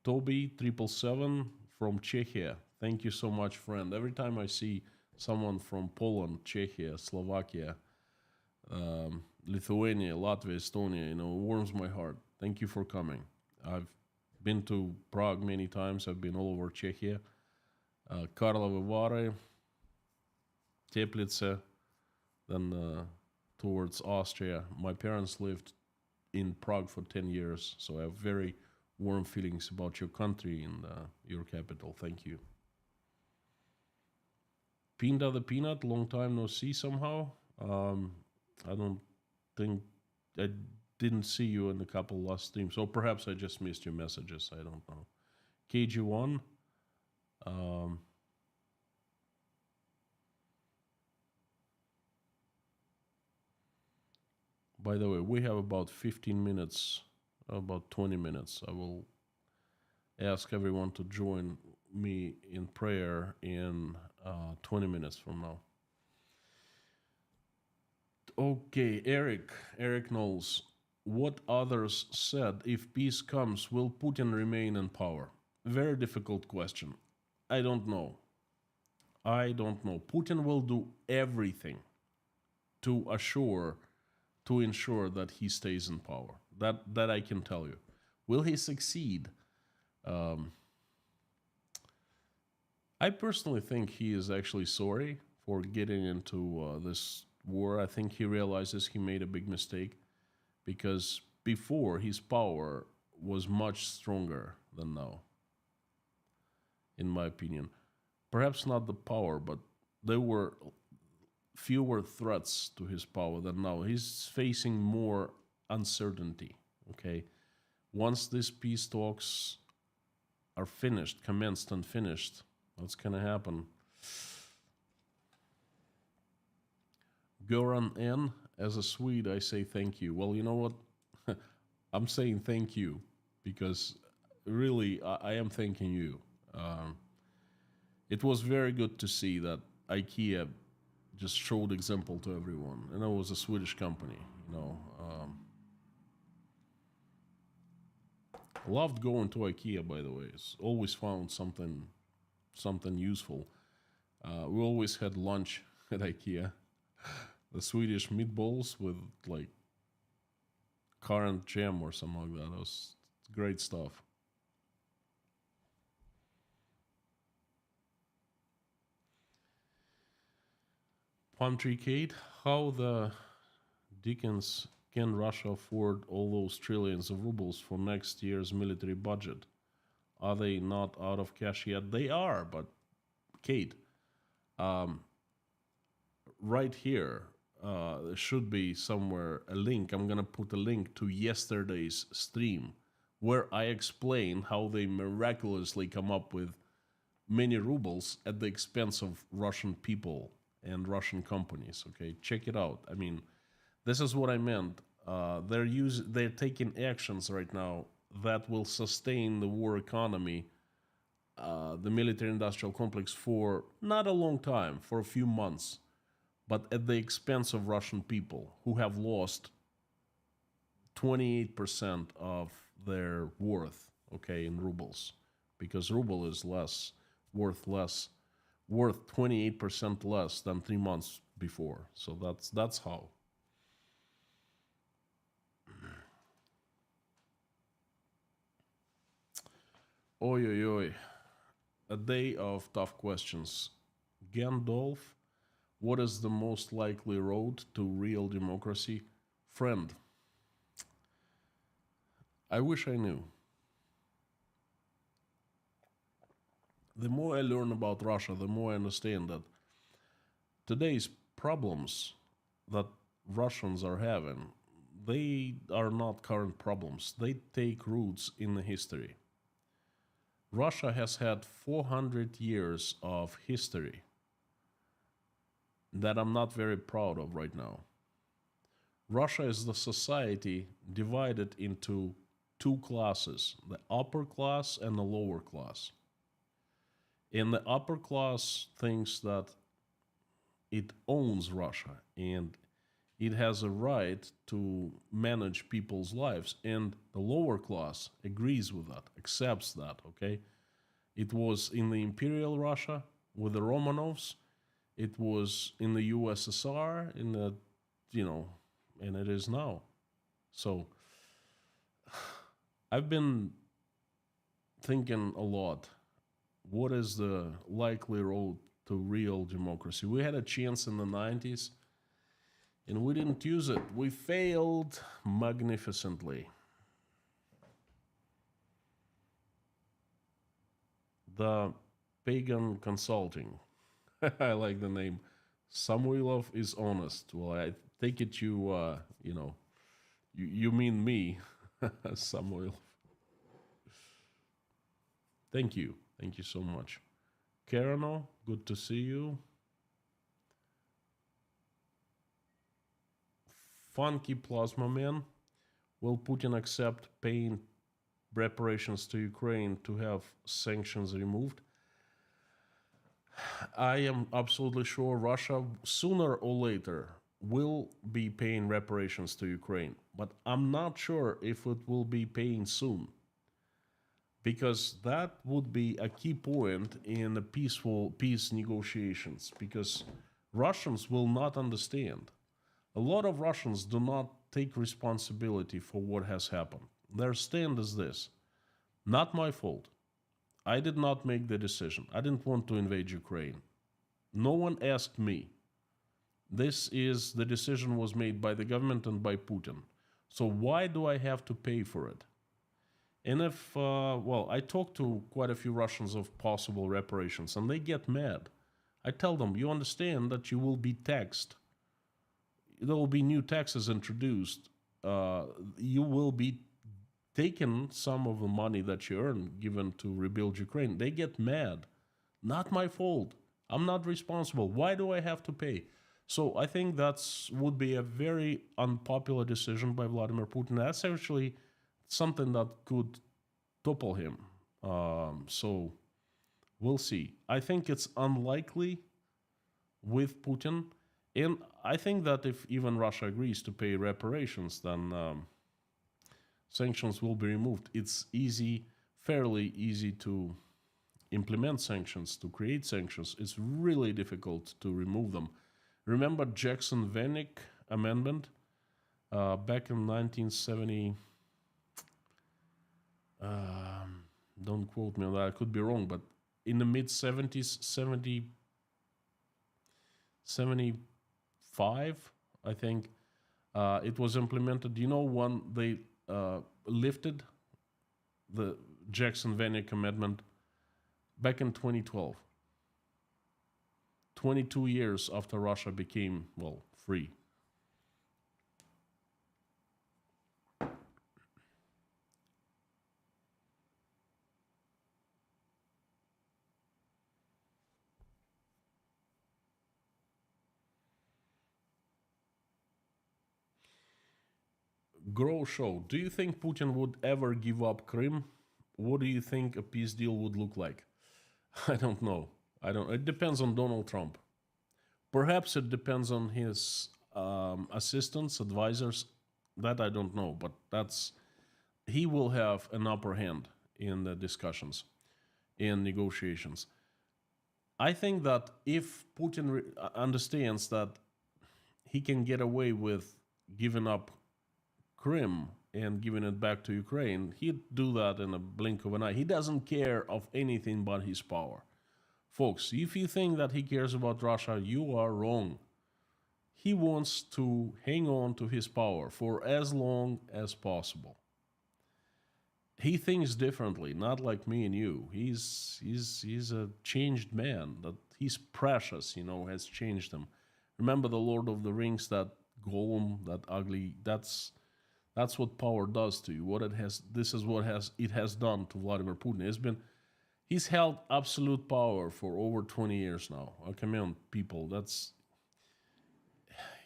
Toby 777 from Czechia. Thank you so much, friend. Every time I see someone from Poland, Czechia, Slovakia, Lithuania, Latvia, Estonia, you know, it warms my heart. Thank you for coming. I've been to Prague many times. I've been all over Czechia. Karlovy Vary, Teplice, then towards Austria. My parents lived in Prague for 10 years, so I have very warm feelings about your country and your capital. Thank you. Pinda the Peanut, long time no see somehow. I don't think, I didn't see you in a couple last streams, so perhaps I just missed your messages, I don't know. KG1, by the way, we have about 15 minutes, about 20 minutes. I will ask everyone to join me in prayer in 20 minutes from now. Okay, Eric Knowles. What others said, if peace comes, will Putin remain in power? Very difficult question. I don't know. Putin will do everything to ensure that he stays in power. That I can tell you. Will he succeed? I personally think he is actually sorry for getting into this war. I think he realizes he made a big mistake because before his power was much stronger than now, in my opinion. Perhaps not the power, but there were fewer threats to his power than now. He's facing more uncertainty. Okay, once these peace talks are finished, commenced and finished, what's gonna happen? Goran N, as a Swede, I say thank you. Well, you know what? I'm saying thank you because really I am thanking you. Um, it was very good to see that IKEA just showed example to everyone, and it was a Swedish company. Loved going to IKEA, by the way. It's always found something useful. We always had lunch at IKEA. The Swedish meatballs with like currant jam or something like that. It was great stuff. Palm Tree Kate, how the dickens can Russia afford all those trillions of rubles for next year's military budget? Are they not out of cash yet? They are, but Kate, um, right here, there should be somewhere a link. I'm gonna put a link to yesterday's stream where I explain how they miraculously come up with many rubles at the expense of Russian people and Russian companies. Okay, check it out. I mean, this is what I meant. They're taking actions right now that will sustain the war economy, the military-industrial complex for not a long time, for a few months, but at the expense of Russian people who have lost 28% of their worth, okay, in rubles, because ruble is less, worth 28% less than 3 months before. So that's how. Oi, oi, oi. A day of tough questions. Gandalf, what is the most likely road to real democracy? Friend, I wish I knew. The more I learn about Russia, the more I understand that today's problems that Russians are having, they are not current problems. They take roots in the history. Russia has had 400 years of history that I'm not very proud of right now. Russia is the society divided into two classes, the upper class and the lower class. And the upper class thinks that it owns Russia and it has a right to manage people's lives. And the lower class agrees with that, accepts that, okay? It was in the Imperial Russia with the Romanovs, it was in the USSR, in the, and it is now. So I've been thinking a lot. What is the likely road to real democracy? We had a chance in the 90s and we didn't use it. We failed magnificently. The Pagan Consulting. I like the name. Samuilov is honest. Well, I take it you mean me, Samuel. Thank you. Thank you so much. Karano, good to see you. Funky Plasma Man. Will Putin accept paying reparations to Ukraine to have sanctions removed? I am absolutely sure Russia, sooner or later, will be paying reparations to Ukraine. But I'm not sure if it will be paying soon. Because that would be a key point in the peace negotiations. Because Russians will not understand. A lot of Russians do not take responsibility for what has happened. Their stand is this: not my fault. I did not make the decision. I didn't want to invade Ukraine. No one asked me. The decision was made by the government and by Putin. So why do I have to pay for it? And if, I talked to quite a few Russians of possible reparations, and they get mad. I tell them, you understand that you will be taxed. There will be new taxes introduced. You will be taken some of the money that you earn given to rebuild Ukraine. They get mad. Not my fault. I'm not responsible. Why do I have to pay? So I think that's would be a very unpopular decision by Vladimir Putin. That's actually something that could topple him. So we'll see. I think it's unlikely with Putin. And I think that if even Russia agrees to pay reparations, then sanctions will be removed. It's fairly easy to implement sanctions, to create sanctions. It's really difficult to remove them. Remember Jackson-Vanik Amendment back in 1970? Don't quote me on that. I could be wrong, but in the mid-70s, 75, I think, it was implemented. You know, when they lifted the Jackson-Vanik Amendment back in 2012. 22 years after Russia became, free. Grow Show, do you think Putin would ever give up Crimea? What do you think a peace deal would look like? I don't know. It depends on Donald Trump. Perhaps it depends on his assistants, advisors. That I don't know, but he will have an upper hand in the discussions, in negotiations. I think that if Putin understands that he can get away with giving up Crimea and giving it back to Ukraine, he'd do that in a blink of an eye. He doesn't care of anything but his power. Folks, if you think that he cares about Russia, you are wrong. He wants to hang on to his power for as long as possible. He thinks differently, not like me and you. He's a changed man. That he's precious, has changed him. Remember the Lord of the Rings, that golem, that ugly. That's what power does to you. This is what it has done to Vladimir Putin. He's held absolute power for over 20 years now. I commend people.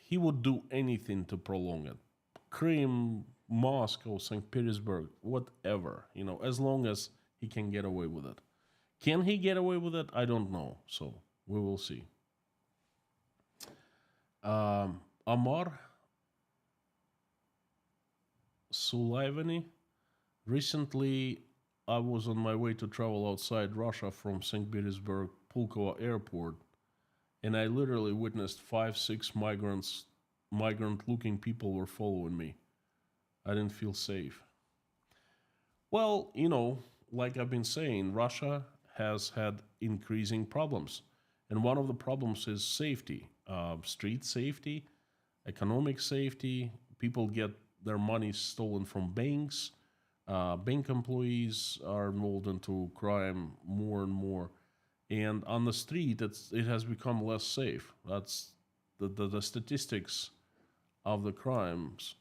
He would do anything to prolong it. Crimea, Moscow, St. Petersburg, whatever, as long as he can get away with it. Can he get away with it? I don't know. So we will see. Amar Sulaivani, recently I was on my way to travel outside Russia from St. Petersburg Pulkovo airport, and I literally witnessed 5-6 migrant-looking people were following me. I didn't feel safe. Well, like I've been saying, Russia has had increasing problems. And one of the problems is safety, street safety, economic safety. People get their money stolen from banks. Bank employees are involved into crime more and more. And on the street, it has become less safe. That's the statistics of the crimes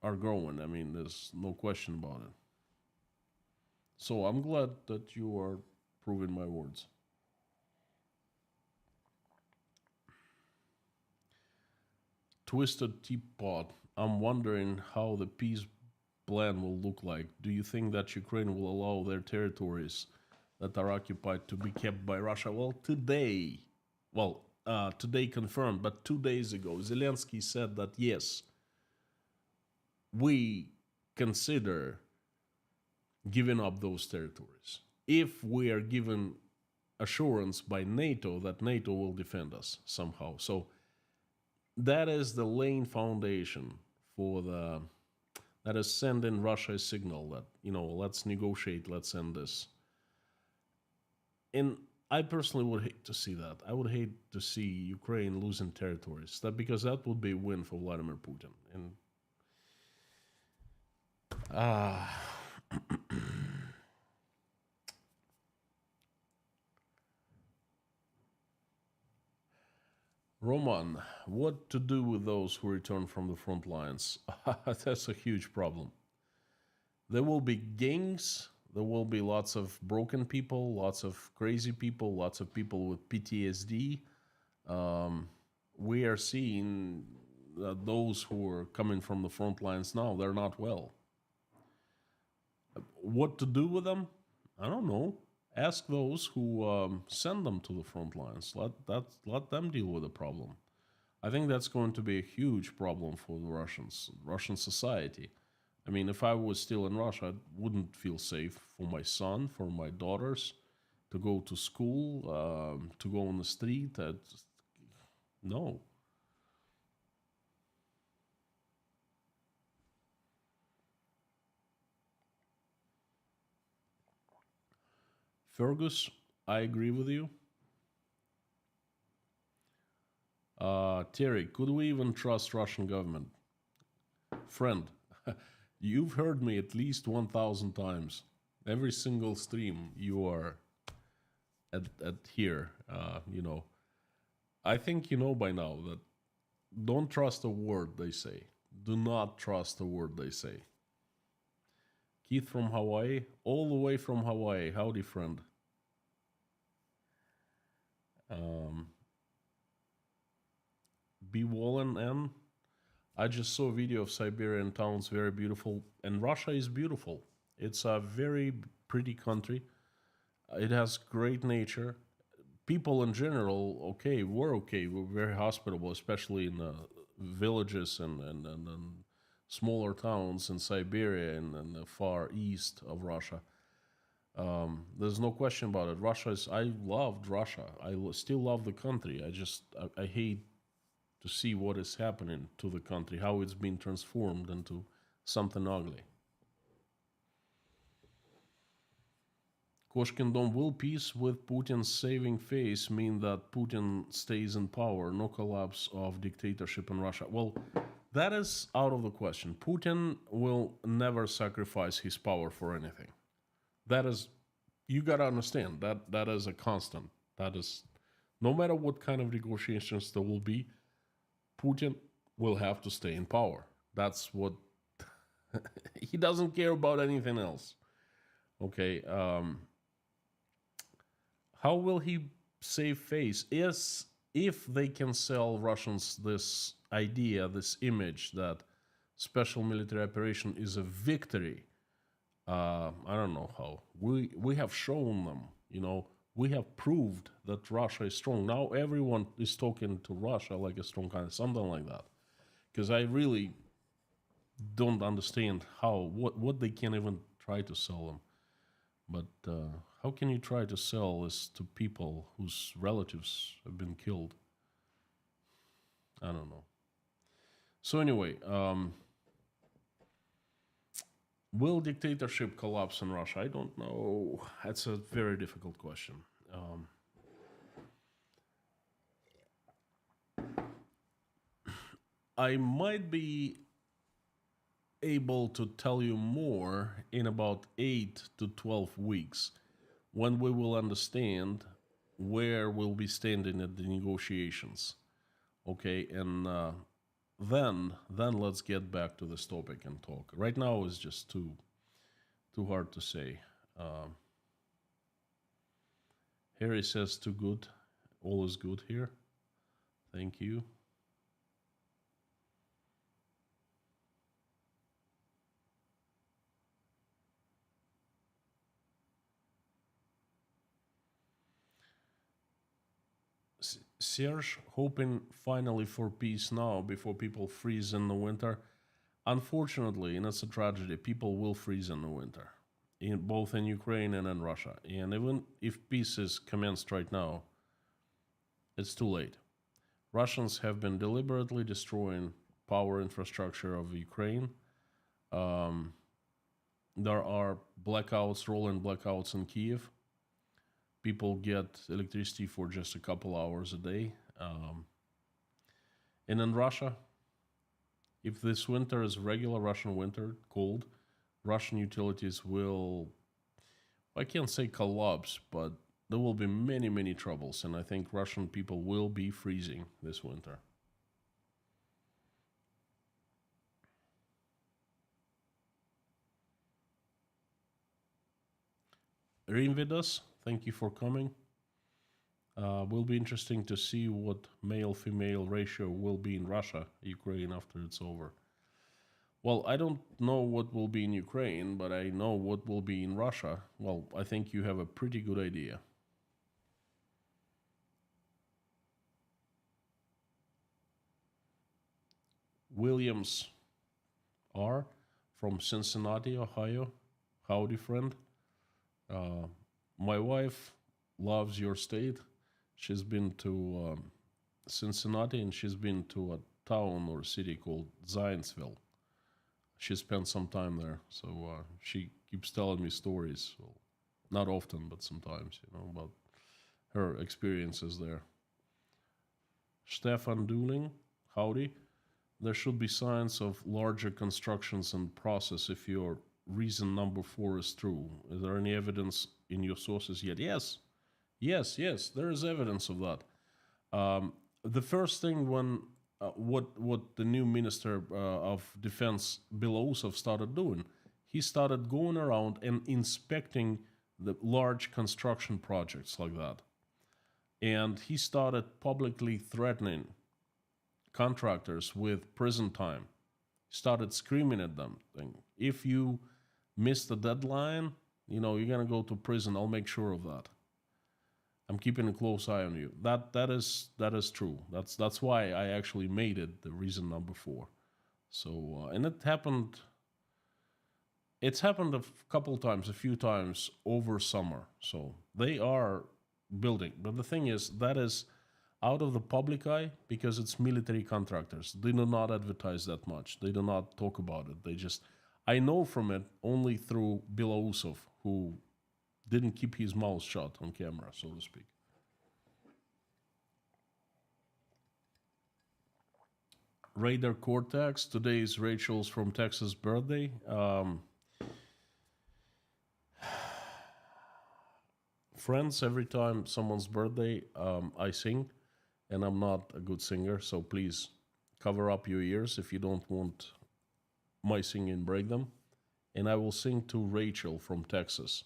are growing. I mean, there's no question about it. So I'm glad that you are proving my words. Twisted Teapot, I'm wondering how the peace plan will look like. Do you think that Ukraine will allow their territories that are occupied to be kept by Russia? Well, today confirmed, but 2 days ago, Zelensky said that yes, we consider giving up those territories if we are given assurance by NATO that NATO will defend us somehow. So that is the laying foundation for that is sending Russia a signal that, let's negotiate, let's end this. And I personally would hate to see that. I would hate to see Ukraine losing territories. That because that would be a win for Vladimir Putin. And Roman, what to do with those who return from the front lines? That's a huge problem. There will be gangs. There will be lots of broken people, lots of crazy people, lots of people with PTSD. We are seeing that those who are coming from the front lines now, they're not well. What to do with them? I don't know. Ask those who send them to the front lines. Let them deal with the problem. I think that's going to be a huge problem for the Russian society. I mean, if I was still in Russia, I wouldn't feel safe for my son, for my daughters, to go to school, to go on the street. No. Fergus, I agree with you. Terry, could we even trust Russian government? Friend, you've heard me at least 1,000 times. Every single stream you are at here, I think you know by now that don't trust a word they say. Do not trust a word they say. Keith from Hawaii, all the way from Hawaii. Howdy, friend. B. Wallen N. I just saw a video of Siberian towns, very beautiful. And Russia is beautiful. It's a very pretty country. It has great nature. People in general, okay. We're very hospitable, especially in villages and smaller towns in Siberia and the far east of Russia. There's no question about it. I loved Russia. Still love the country. I hate to see what is happening to the country, how it's been transformed into something ugly. Koshkin Dom, will peace with Putin's saving face mean that Putin stays in power, no collapse of dictatorship in Russia? Well, that is out of the question. Putin will never sacrifice his power for anything. That is, you gotta understand, that is a constant. That is, no matter what kind of negotiations there will be, Putin will have to stay in power. That's what he doesn't care about anything else. Okay. How will he save face? If they can sell Russians this idea, this image that special military operation is a victory, I don't know how. We have shown them, we have proved that Russia is strong. Now everyone is talking to Russia like a strong country, something like that. Because I really don't understand what they can even try to sell them. But how can you try to sell this to people whose relatives have been killed? I don't know. So anyway, will dictatorship collapse in Russia? I don't know. That's a very difficult question. I might be able to tell you more in about 8 to 12 weeks when we will understand where we'll be standing at the negotiations. Okay, and then let's get back to this topic and talk. Right now is just too hard to say. Harry says too good. All is good here. Thank you. Serge, hoping finally for peace now before people freeze in the winter. Unfortunately, and it's a tragedy, people will freeze in the winter, both in Ukraine and in Russia. And even if peace is commenced right now, it's too late. Russians have been deliberately destroying power infrastructure of Ukraine. There are rolling blackouts in Kiev. People get electricity for just a couple hours a day. And in Russia, if this winter is regular Russian winter, cold, Russian utilities will, I can't say collapse, but there will be many, many troubles. And I think Russian people will be freezing this winter. Rinvidas, thank you for coming. Will be interesting to see what male-female ratio will be in Russia, Ukraine after it's over. Well, I don't know what will be in Ukraine, but I know what will be in Russia. Well, I think you have a pretty good idea. Williams R. from Cincinnati, Ohio. Howdy, friend. My wife loves your state. She's been to Cincinnati, and she's been to a town or city called Zionsville. She spent some time there, so she keeps telling me stories. Well, not often, but sometimes, about her experiences there. Stefan Dooling, howdy. There should be signs of larger constructions in process if your reason number 4 is true. Is there any evidence in your sources yet? Yes, there is evidence of that. The first thing when what the new Minister of Defense, Belousov, started doing, he started going around and inspecting the large construction projects like that. And he started publicly threatening contractors with prison time. Started screaming at them, saying, if you miss the deadline, you're gonna go to prison. I'll make sure of that. I'm keeping a close eye on you. That is true. That's why I actually made it the reason number 4. So and it's happened a few times over summer. So they are building, but the thing is that is out of the public eye because it's military contractors. They do not advertise that much. They do not talk about it. I know from it only through Belousov, who didn't keep his mouth shut on camera, so to speak. Raider Cortex, today is Rachel's from Texas birthday. Friends, every time someone's birthday, I sing, and I'm not a good singer, so please cover up your ears if you don't want my singing break them. And I will sing to Rachel from Texas.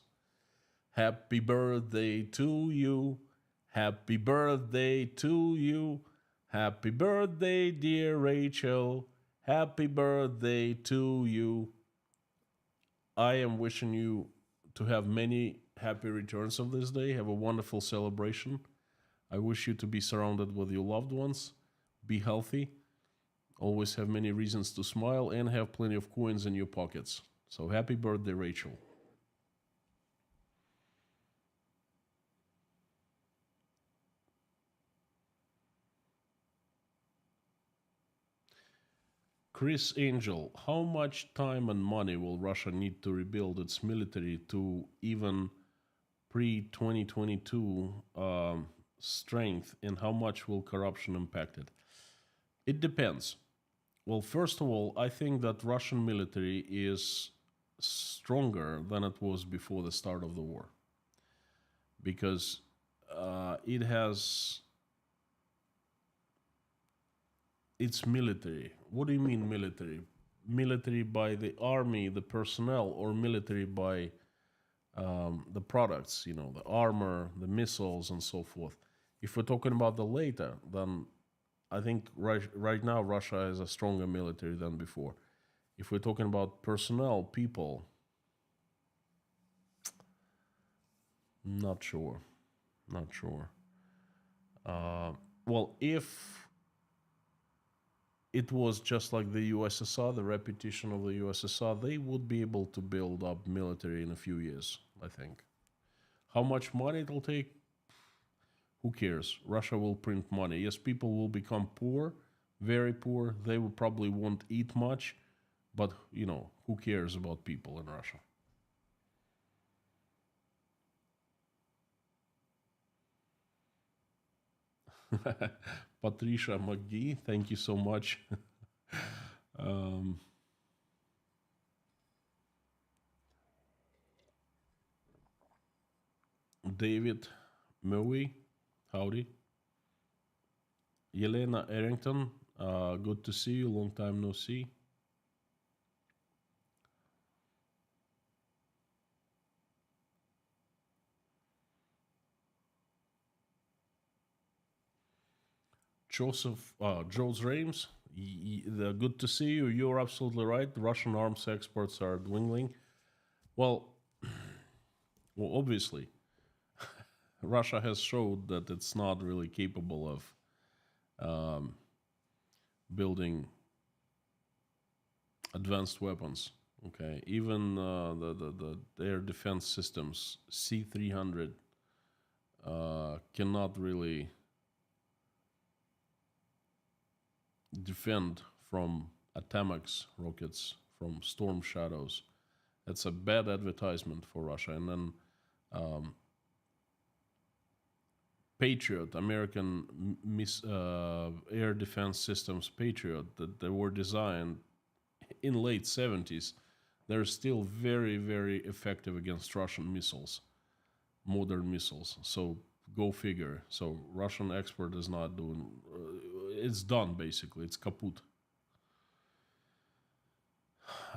Happy birthday to you. Happy birthday to you. Happy birthday, dear Rachel. Happy birthday to you. I am wishing you to have many happy returns of this day. Have a wonderful celebration. I wish you to be surrounded with your loved ones. Be healthy. Always have many reasons to smile and have plenty of coins in your pockets. So happy birthday, Rachel. Chris Angel, how much time and money will Russia need to rebuild its military to even pre-2022 strength, and how much will corruption impact it? It depends. Well, first of all, I think that Russian military is stronger than it was before the start of the war, because it has its military. What do you mean military? Military by the army, the personnel, or military by the products, the armor, the missiles, and so forth. If we're talking about the later, then I think right now Russia has a stronger military than before. If we're talking about personnel, people, not sure. Well, if it was just like the USSR, the repetition of the USSR, they would be able to build up military in a few years, I think. How much money it'll take? Who cares? Russia will print money. Yes, people will become poor, very poor. They will probably won't eat much, but, who cares about people in Russia? Patricia McGee, thank you so much. um, David Mowie, howdy. Yelena Errington, good to see you. Long time no see. Joseph Jules Rames, good to see you. You're absolutely right. The Russian arms exports are dwindling. Well, well, obviously, Russia has showed that it's not really capable of um, building advanced weapons. Okay, even the air defense systems C-300 cannot really defend from ATACMS rockets, from Storm Shadows. It's a bad advertisement for Russia. And then um, Patriot, American air defense systems Patriot, that they were designed in late 70s, they're still very, very effective against Russian missiles, modern missiles. So go figure. So Russian export is not doing. It's done basically. It's kaput.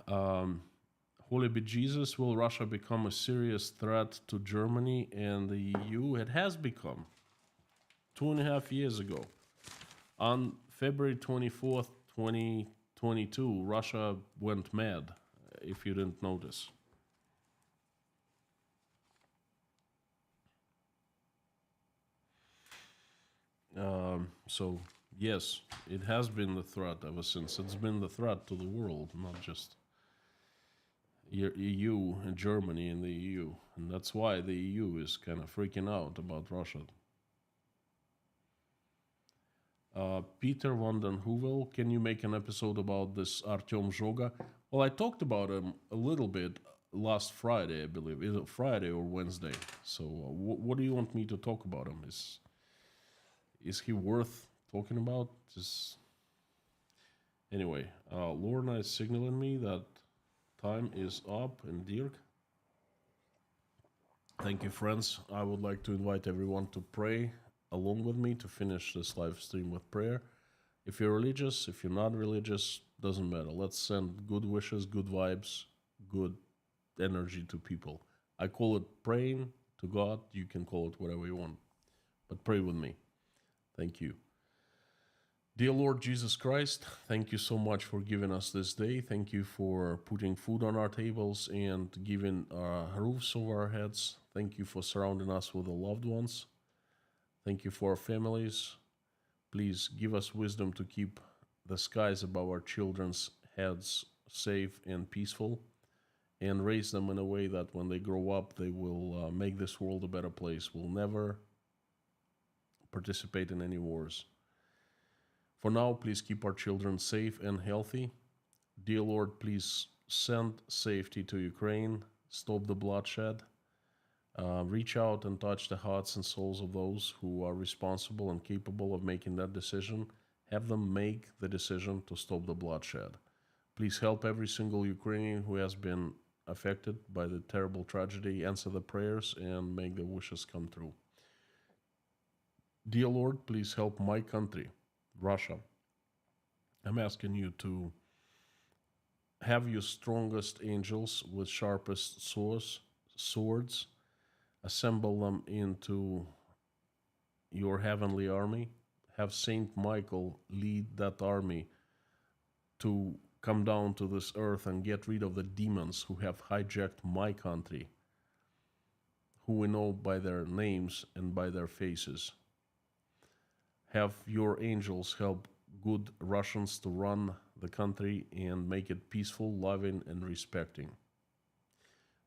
Holy be Jesus, will Russia become a serious threat to Germany and the EU? It has become 2.5 years ago. On February 24th, 2022, Russia went mad, if you didn't notice. So, yes, it has been the threat ever since. It's been the threat to the world, not just EU and Germany and the EU. And that's why the EU is kind of freaking out about Russia. Peter van den Heuvel, can you make an episode about this Artyom Zhoga? Well, I talked about him a little bit last Friday, I believe. Is it Friday or Wednesday? So, what do you want me to talk about him? Is he worth talking about? Just anyway, Lorna is signaling me that time is up, and Dirk. Thank you, friends. I would like to invite everyone to pray along with me to finish this live stream with prayer. If you're religious, if you're not religious, doesn't matter. Let's send good wishes, good vibes, good energy to people. I call it praying to God. You can call it whatever you want, but pray with me. Thank you. Dear Lord Jesus Christ, thank you so much for giving us this day. Thank you for putting food on our tables and giving roofs over our heads. Thank you for surrounding us with the loved ones. Thank you for our families. Please give us wisdom to keep the skies above our children's heads safe and peaceful, and raise them in a way that when they grow up, they will make this world a better place. Will never participate in any wars. For now, please keep our children safe and healthy. Dear Lord, please send safety to Ukraine, stop the bloodshed, reach out and touch the hearts and souls of those who are responsible and capable of making that decision. Have them make the decision to stop the bloodshed. Please help every single Ukrainian who has been affected by the terrible tragedy, answer the prayers, and make the wishes come true. Dear Lord, please help my country, Russia. I'm asking you to have your strongest angels with sharpest swords, assemble them into your heavenly army. Have Saint Michael lead that army to come down to this earth and get rid of the demons who have hijacked my country, who we know by their names and by their faces. Have your angels help good Russians to run the country and make it peaceful, loving, and respecting.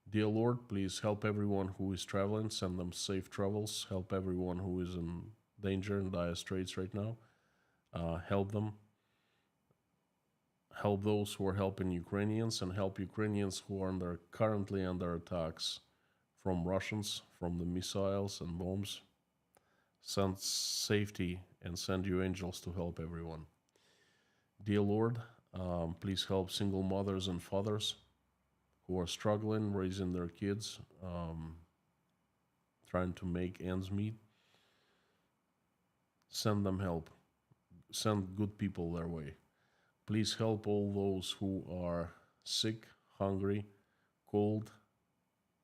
Dear Lord, please help everyone who is traveling, send them safe travels. Help everyone who is in danger and dire straits right now. Help them. Help those who are helping Ukrainians, and help Ukrainians who are currently under attacks from Russians, from the missiles and bombs. send safety, and send you angels to help everyone. Dear Lord, please help single mothers and fathers who are struggling raising their kids, trying to make ends meet. Send them help. Send good people their way. Please help all those who are sick, hungry, cold,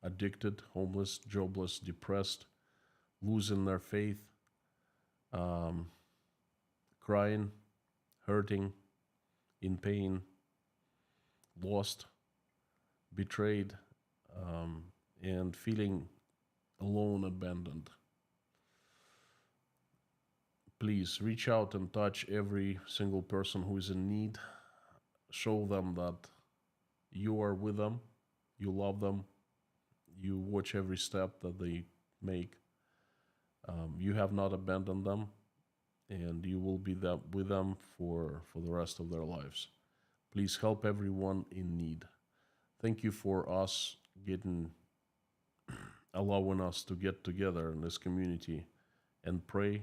addicted, homeless, jobless, depressed, losing their faith, um, crying, hurting, in pain, lost, betrayed, and feeling alone, abandoned. Please reach out and touch every single person who is in need. Show them that you are with them, you love them, you watch every step that they make. You have not abandoned them, and you will be with them for the rest of their lives. Please help everyone in need. Thank you for us allowing us to get together in this community and pray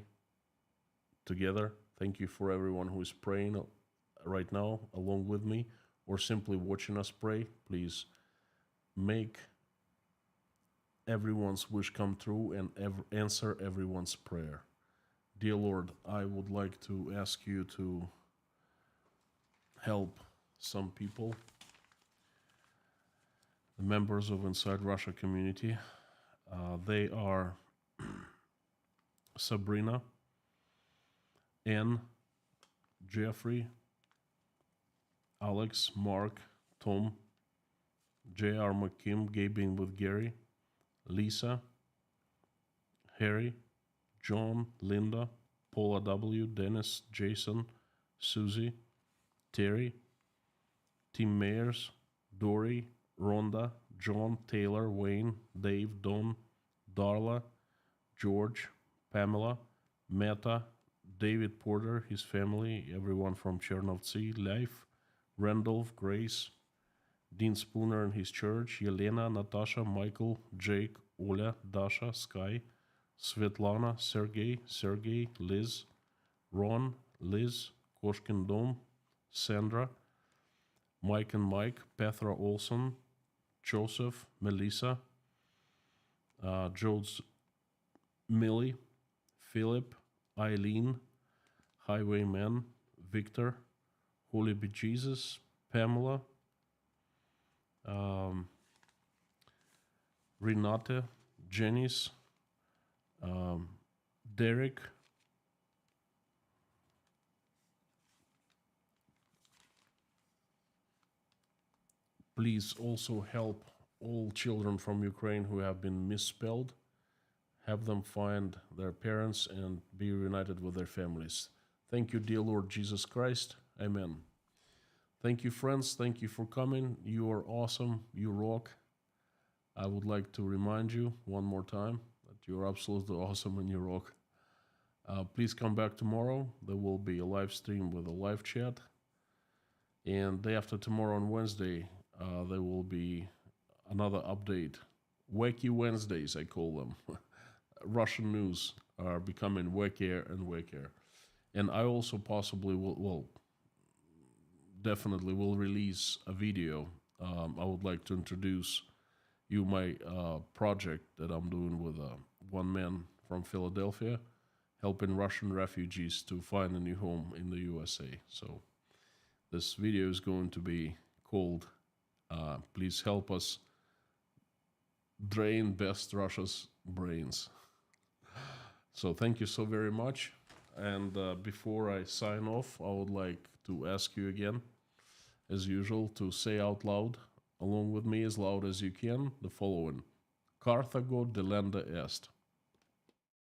together. Thank you for everyone who is praying right now along with me or simply watching us pray. Please make everyone's wish come true and answer everyone's prayer. Dear Lord, I would like to ask you to help some people, the members of Inside Russia community. They are Sabrina, Anne, Jeffrey, Alex, Mark, Tom, J.R. McKim, Gabing with Gary, Lisa, Harry, John, Linda, Paula W., Dennis, Jason, Susie, Terry, Tim Mayers, Dory, Rhonda, John, Taylor, Wayne, Dave, Don, Darla, George, Pamela, Meta, David Porter, his family, everyone from Chernovtsi, Leif, Randolph, Grace, Dean Spooner and his church, Yelena, Natasha, Michael, Jake, Oля, Dasha, Sky, Svetlana, Sergey, Liz, Ron, Liz, Koshkin Dom, Sandra, Mike and Mike, Petra Olson, Joseph, Melissa, Jodes, Millie, Philip, Eileen, Highwayman, Victor, Holy Be Jesus, Pamela, Renate, Janice, Derek, please also help all children from Ukraine who have been misspelled. Have them find their parents and be reunited with their families. Thank you, dear Lord Jesus Christ. Amen. Thank you, friends. Thank you for coming. You are awesome. You rock. I would like to remind you one more time that you're absolutely awesome and you rock. Please come back tomorrow. There will be a live stream with a live chat. And day after tomorrow on Wednesday, there will be another update. Wacky Wednesdays, I call them. Russian news are becoming wackier and wackier. And I also possibly definitely will release a video. I would like to introduce you my project that I'm doing with one man from Philadelphia, helping Russian refugees to find a new home in the USA. So this video is going to be called Please Help Us Drain Best Russia's Brains. So thank you so very much. And before I sign off, I would like to ask you again, as usual, to say out loud, along with me as loud as you can, the following. Carthago delenda est.